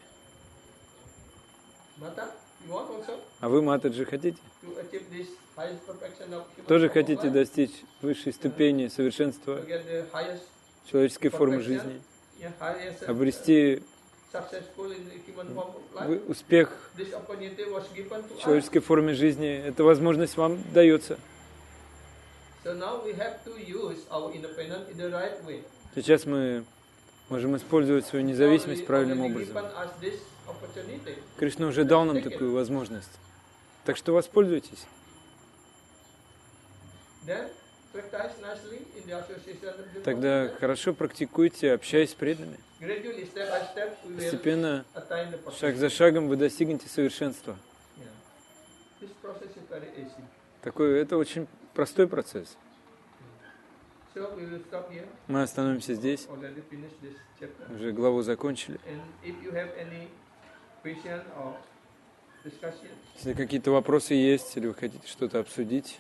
Mata? You want also А вы, Матаджи, хотите? to achieve this highest perfection of human Тоже form of хотите life? достичь высшей ступени совершенства To get the highest, человеческой формы perfection, жизни? yeah, highest Обрести successful in the human form of life? успех This opportunity was given to в us. человеческой форме жизни? Эта возможность вам дается. So now we have to use our independence in the right way. Сейчас мы можем использовать свою независимость правильным образом. Кришна уже дал нам такую возможность. Так что воспользуйтесь. Тогда хорошо практикуйте, общаясь с преданными. Постепенно, шаг за шагом, вы достигнете совершенства. Это очень простой процесс. Мы остановимся здесь. Уже главу закончили. Если какие-то вопросы есть, или вы хотите что-то обсудить.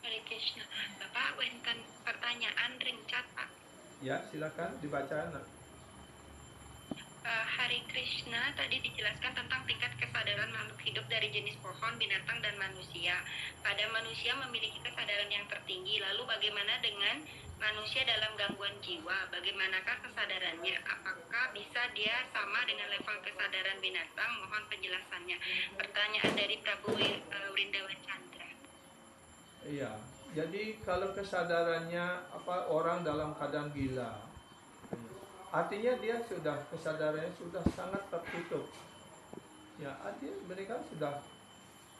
Hare Krishna. Bapak, wenten pertanyaan ringcat, Pak. Ya, silakan dibaca, Nak. Hare Krishna, tadi dijelaskan tentang tingkat kesadaran makhluk hidup dari jenis pohon, binatang, dan manusia. Pada manusia memiliki kesadaran yang tertinggi, lalu bagaimana dengan manusia dalam gangguan jiwa? Bagaimanakah kesadarannya? Apakah bisa dia sama dengan level kesadaran binatang? Mohon penjelasannya. Pertanyaan dari Prabu Wrindawan Chandra. Iya. Jadi kalau kesadarannya orang dalam keadaan gila, artinya dia sudah kesadarannya sudah sangat tertutup. Ya, artinya mereka sudah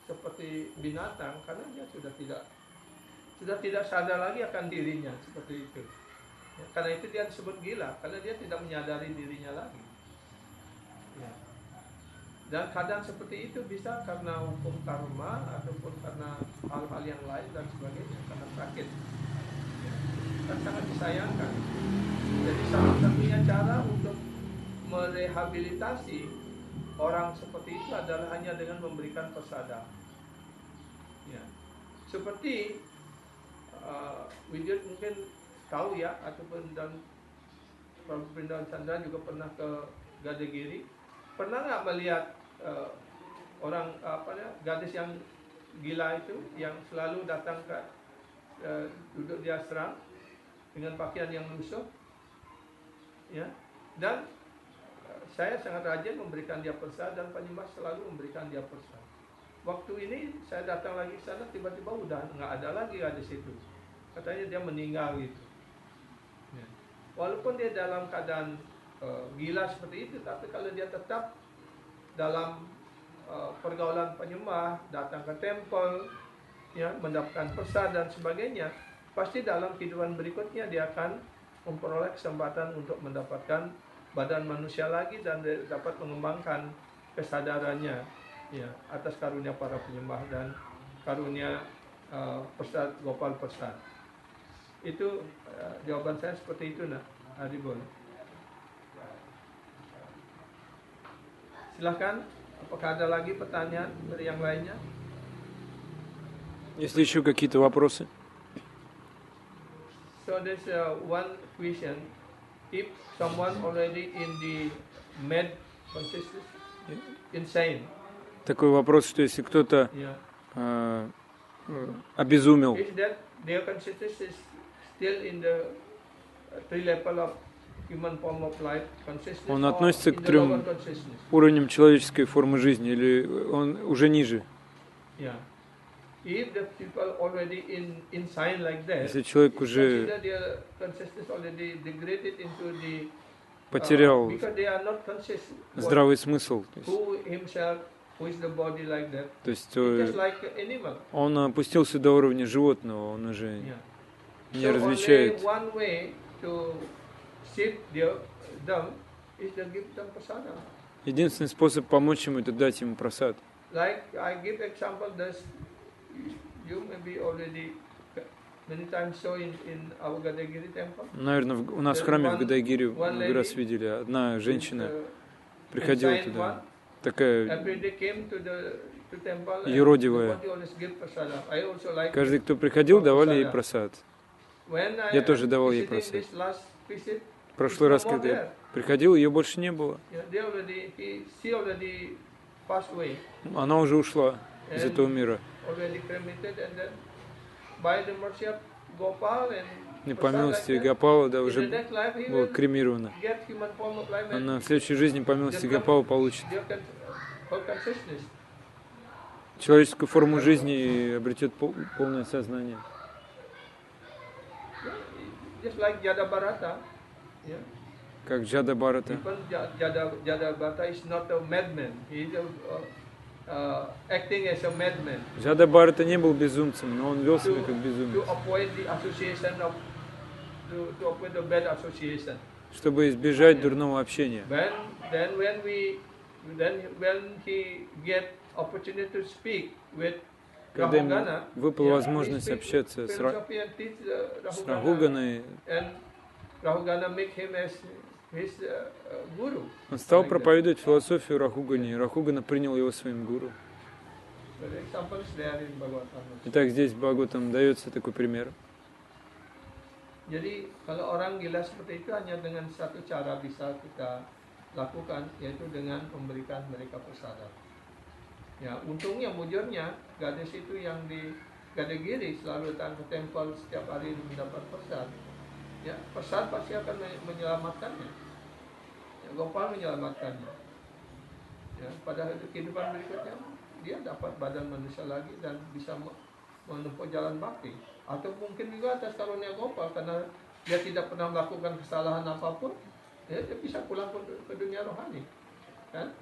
seperti binatang karena dia sudah tidak sadar lagi akan dirinya seperti itu. Ya, karena itu dia disebut gila karena dia tidak menyadari dirinya lagi. Ya. Dan keadaan seperti itu bisa karena hukum karma ataupun karena hal-hal yang lain dan sebagainya, karena sakit. Ya. Kan sangat disayangkan. Jadi salah satunya cara untuk merehabilitasi orang seperti itu adalah hanya dengan memberikan persada. Ya. Seperti Widya mungkin tahu ya, ataupun dan Prabu Brindawan Chandra juga pernah ke Gadagiri. Pernah nggak melihat orang gadis yang gila itu yang selalu datang ke duduk di ashram dengan pakaian yang lusuh, ya, dan saya sangat rajin memberikan dia persad dan Pak Nyimas selalu memberikan dia persad. Waktu ini saya datang lagi ke sana, tiba-tiba udah nggak ada lagi gadis itu, katanya dia meninggal gitu. Ya. Walaupun dia dalam keadaan gila seperti itu, tapi kalau dia tetap dalam pergaulan penyembah, datang ke temple, ya, mendapatkan persad dan sebagainya, pasti dalam kehidupan berikutnya dia akan memperoleh kesempatan untuk mendapatkan badan manusia lagi dan dapat mengembangkan kesadarannya, ya, atas karunia para penyembah dan karunia persad Gopal Persad. Itu jawaban saya seperti itu, nah, Haribol. Silahkan, apakah ada lagi pertanyaan dari yang lainnya? Если еще какие-то вопросы? So there's one question. If someone already in the mad consciousness, insane. Такой вопрос, что если кто-то Yeah. обезумел, Is that their consciousness is still in the three level of human form of life consciousness, он or относится in к the трем lower consciousness? уровням человеческой формы жизни, или он уже ниже? Yeah. If the people already in sign like that, Если человек уже consider their consciousness already degraded into the потерял because they are not conscious здравый смысл, who himself, who is the body like that. то есть It's just like animal. он опустился до уровня животного, он уже Yeah. не So различает. only one way to shift them is to give them prasada. Единственный способ помочь ему — это дать ему просад. Like I give example, this you maybe already many times saw in our Gadagiri temple. Наверное, у нас в храме в Гадагире много раз видели. Одна женщина приходила туда, такая Every day came to temple. юродивая. And always give prasada. I also like. Каждый, кто приходил, давали ей просад. When I Я тоже давал ей visited просад. this last visit, В прошлый раз, когда я приходил, ее больше не было. she already passed away. Она уже ушла из этого мира. Already cremated, and then by the mercy of Gopal and И по милости Гопала, да, in the уже next life he была will кремирована. get human form of life and Она в следующей жизни по милости Гопала получит their whole consciousness. человеческую форму жизни и обретет полное сознание. Just like Jadabharata, yeah. Как Джада Бхарата. Even Jadabharata is not a madman. He is acting as a madman Джада Бхарата не был безумцем, но он вел себя как to безумец, avoid the association of to avoid the bad association. чтобы избежать дурного общения. When he get opportunity to speak with Когда ему Rahugana, выпала yeah, возможность he speak общаться с philosophy and teach с Rahugana, Рахуганой, and Rahugana make him as his guru. он стал Like that. проповедовать философию Рахугани, и Рахугана принял его своим гуру. But examples there in Bhagavatam. Итак, здесь в Бхагаватам дается такой пример. Jadi kalau orang gila seperti itu hanya dengan satu cara bisa kita lakukan, yaitu dengan memberikan mereka persada. Ya, untungnya mujurnya gadis itu yang di Gadagiri selalu datang ke temple setiap hari mendapat persad. Ya, persad pasti akan menyelamatkannya. Ya, Gopal menyelamatkannya. Ya, pada kehidupan berikutnya dia dapat badan manusia lagi dan bisa menempuh jalan bakti, atau mungkin juga atas karunia Gopal karena dia tidak pernah melakukan kesalahan apapun, ya, dia bisa pulang ke dunia rohani, kan?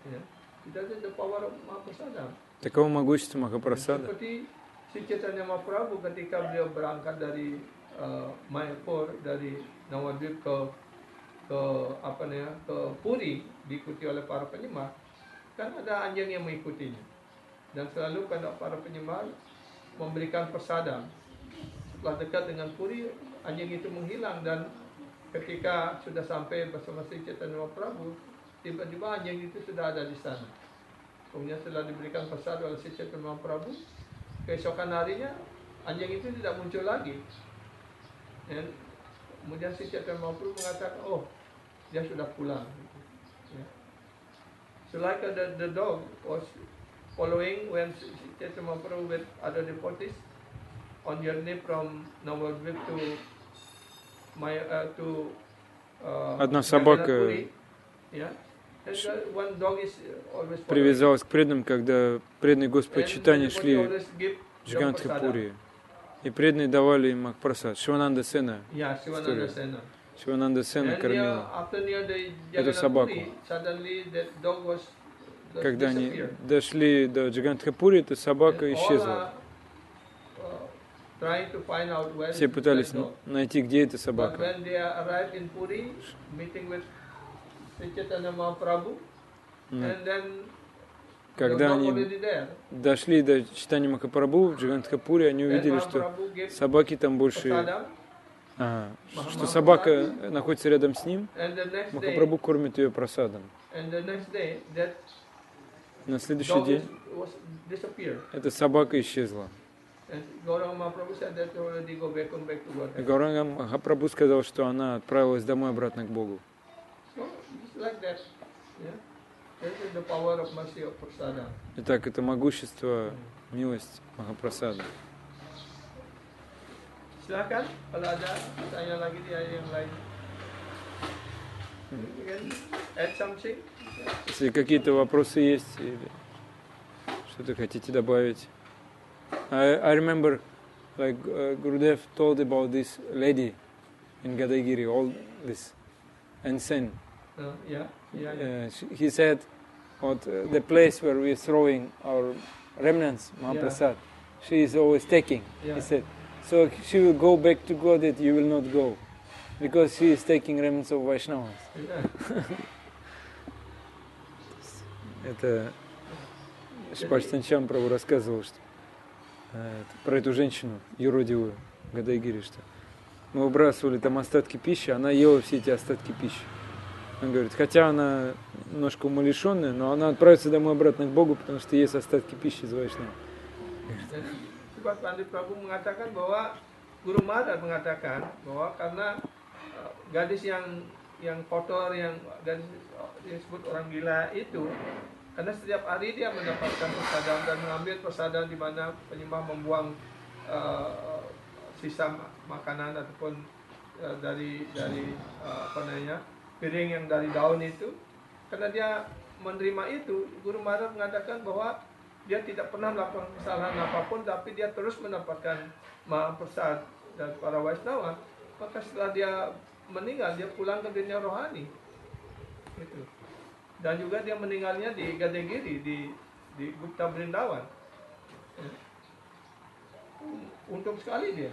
Ya, itu the power of Mahaprasada. Таково могущество Махапрасада. Seperti si Chaitanya Mahaprabhu ketika beliau berangkat dari Mayapur, dari Nawadvip ke Puri, diikuti oleh para penyembah, kan ada anjing yang mengikutinya, dan selalu pada para penyembah memberikan prasadam. Setelah dekat dengan Puri, anjing itu menghilang, dan ketika sudah sampai bersama si Chaitanya Mahaprabhu, tiba-tiba anjing itu sudah ada di sana. Kemudian setelah diberikan prasadam oleh si Chaitanya Mahaprabhu, keesokan harinya anjing itu tidak muncul lagi. Dan kemudian si Chaitanya Mahaprabhu mengatakan, oh, dia sudah pulang. Ya. So like the dog was following when si Chaitanya Mahaprabhu with other devotees on journey from Navadvip to Одна собака Jagannath Puri. Yeah. And one dog is always following. привязалась к преданным, когда преданные Господа And Чайтаньи everybody шли always give в Джагантхи Prasada. Пури. И преданные давали им Махапрасад. Шивананда Сена. Yeah, Shivananda Sena. Шивананда Сена And кормила. after near the Эту Jagannath собаку. Puri, suddenly that dog was Когда они disappeared. дошли до Джагантхапури, эта собака And all исчезла. are trying to find out where Все is пытались that dog. найти, где эта But собака. when they arrived in Puri, meeting with Sri Chaitanya Mahaprabhu, Но and then the когда dog они already there. дошли до Чайтаньи Махапрабху в Джагантхапуре, они Then увидели, что Mahaprabhu gave собаки там больше... prasadam, Что собака находится рядом с ним, and the next day, Махапрабху кормит ее просадом. that На следующий dog день was disappeared. эта собака исчезла. And Gauranga Mahaprabhu said that already go back to И Godhead. Гауранга Махапрабху сказал, что она отправилась домой обратно к Богу. So it's like that. Yeah. This is the power of mercy of prasada. Итак, это могущество, милость Махапрасада. Silakan kalau ada pertanyaan lagi di ayat yang lain. You can add something. Если какие-то вопросы есть или что-то хотите добавить. I remember, like Gurudev told about this lady in Gadagiri, all this insane. Yeah. He said, the place where we are throwing our remnants, Mahaprasad, she is always taking. Yeah. He said, so she will go back to Godhead, you will not go, because she is taking remnants of Vaishnavas. Yeah. Это Шпаштанчам Прабху рассказывал, что про эту женщину юродивую Гадайгири, что мы выбрасывали там остатки пищи, она ела все эти остатки пищи. Он говорит, хотя она немножко умалишенная, но она отправится домой обратно к Богу, потому что ест остатки пищи из Вайшнава. Sebab Pandit Prabhu mengatakan bahwa Guru Maharaj mengatakan bahwa karena gadis yang kotor, yang gadis disebut orang gila itu, karena setiap hari dia mendapatkan prasadam dan mengambil prasadam di mana penyembah membuang sisa makanan ataupun dari piring yang dari daun itu, karena dia menerima itu, Guru Maharaj mengatakan bahwa dia tidak pernah melakukan kesalahan apapun, tapi dia terus mendapatkan Mahaprasad dan para Vaishnava. Maka setelah dia meninggal, dia pulang ke dunia rohani. Gitu. Dan juga dia meninggalnya di Gadagiri, di Gupta Brindawan. Untung sekali dia.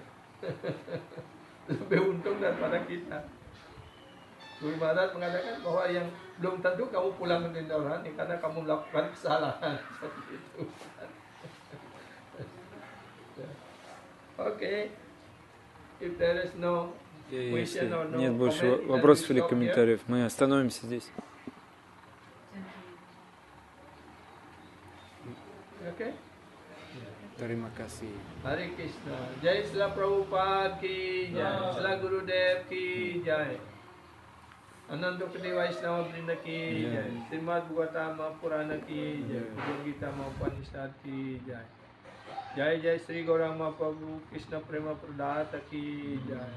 Lebih untung daripada kita. Guru Maharaj mengatakan bahwa yang belum tentu kamu pulang ke dunia rohani karena kamu melakukan kesalahan seperti itu. Okay. If there is no Если question or no нет больше comment, then вопросов we или stop here. комментариев, мы остановимся здесь. Okay. Terima kasih. Hare Krishna. Jai Srila Prabhupada ki jai. Srila Gurudev ki jai. Ananda Pudi Vaishnava Brinda ki jai. Srimad Bhagavatama Purana ki jai. Bhagavad Gita Upanishad ki jai. Jai Jai Sri Gauranga Mahaprabhu Krishna Prema Pradata ki jai.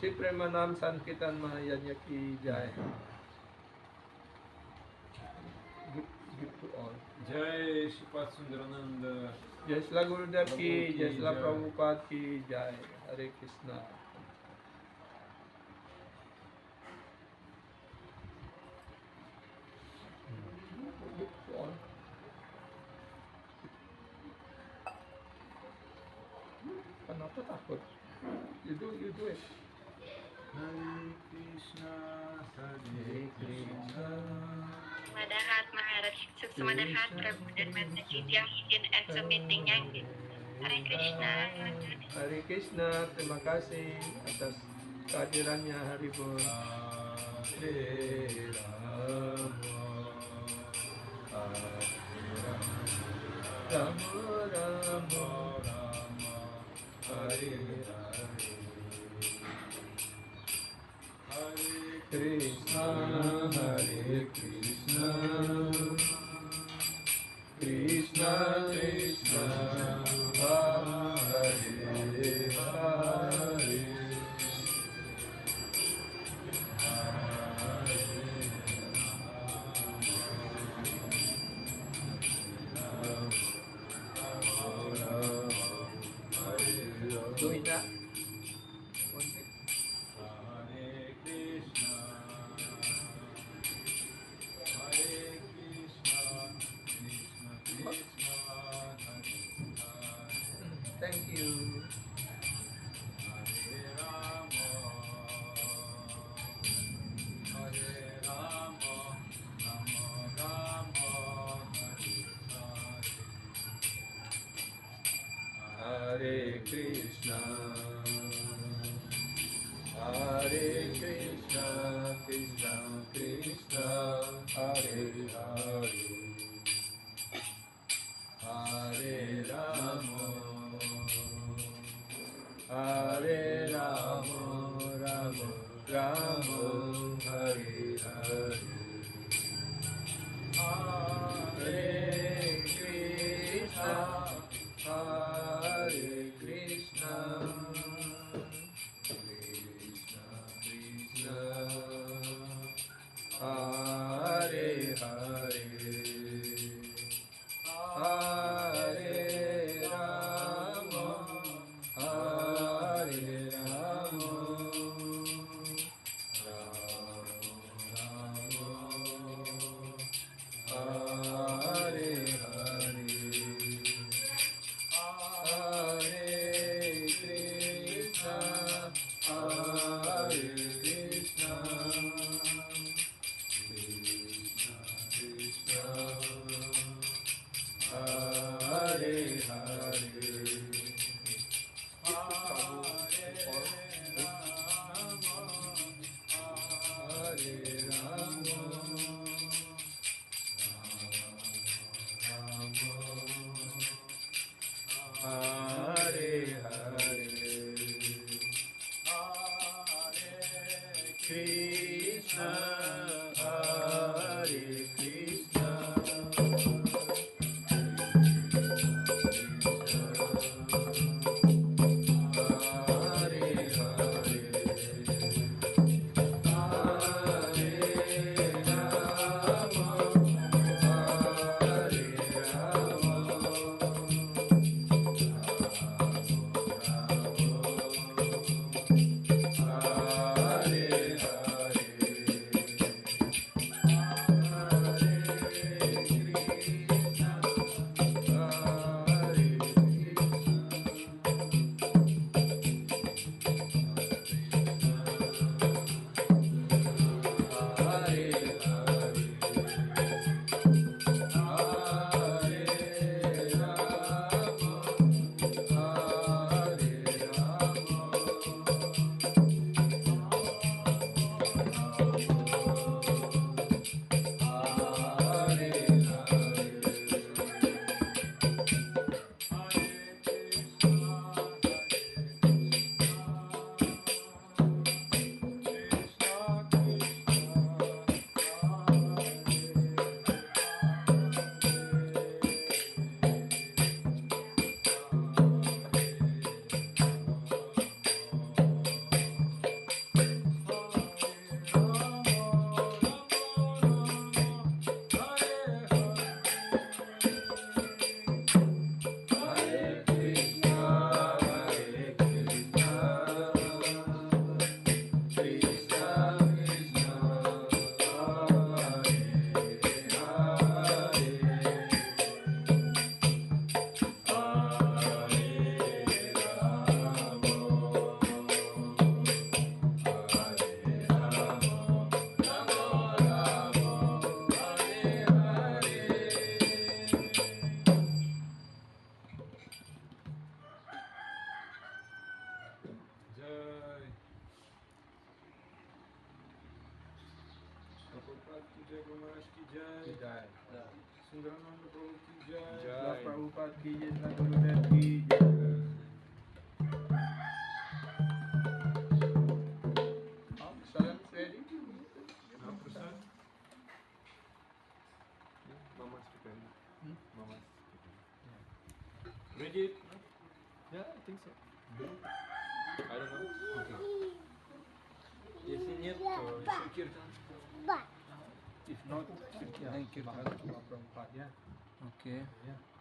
Sri Premanam Sankirtan Mahayanya ki jai. Give to all. Jai Shripat Sundarananda. Jai Shri Gurudev ki, Jai Shri Prabhupada ki, Jai. Hare Krishna. Kenapa takut? You do it. Hare Krishna, Hare Krishna. Madahat Maharaj, Sumadahat Prabhu dan Mataji yang izin and submittingnya. Hare Krishna. Hare Krishna, terima kasih atas kehadirannya Haribol. Hare Rama, Rama Rama, Hare Krishna, Hare Krishna, Krishna Krishna, Hare Hare. Doing that. Hare Krishna, Hare Krishna, Krishna Krishna, Hare Hare. Thank you. Hare Rama, Hare Rama, Rama Rama, Hare Hare. Hare Krishna, Hare Krishna, Krishna Krishna, Hare Hare. Hare Rama, Hare Rama, Rama Rama, Hare Hare. Hare Krishna, Hare Krishna, Krishna Krishna, Hare Hare. Hare Rama, Hare Rama, Hare Hare. Hare Krishna, Hare Krishna, Krishna Krishna, Hare Hare. Hare Hare, Krishna, Hare Krishna, Hare Hare, Hare Rama, Hare Rama. Hare Prabhupada ki jai, Guru Maharaj ki jai, Jai. Sundarananda Prabhu ki jai, Jai. Prabhupada ki jai, Gurudev ki jai. Salam ready? Now Prasad. Mama speaking. Mama speaking. Ready? Yeah, I think so. I don't know. Okay. Если нет, то еще киртан. If not, Then kirtan. Prabhupada, yeah. Okay. Yeah.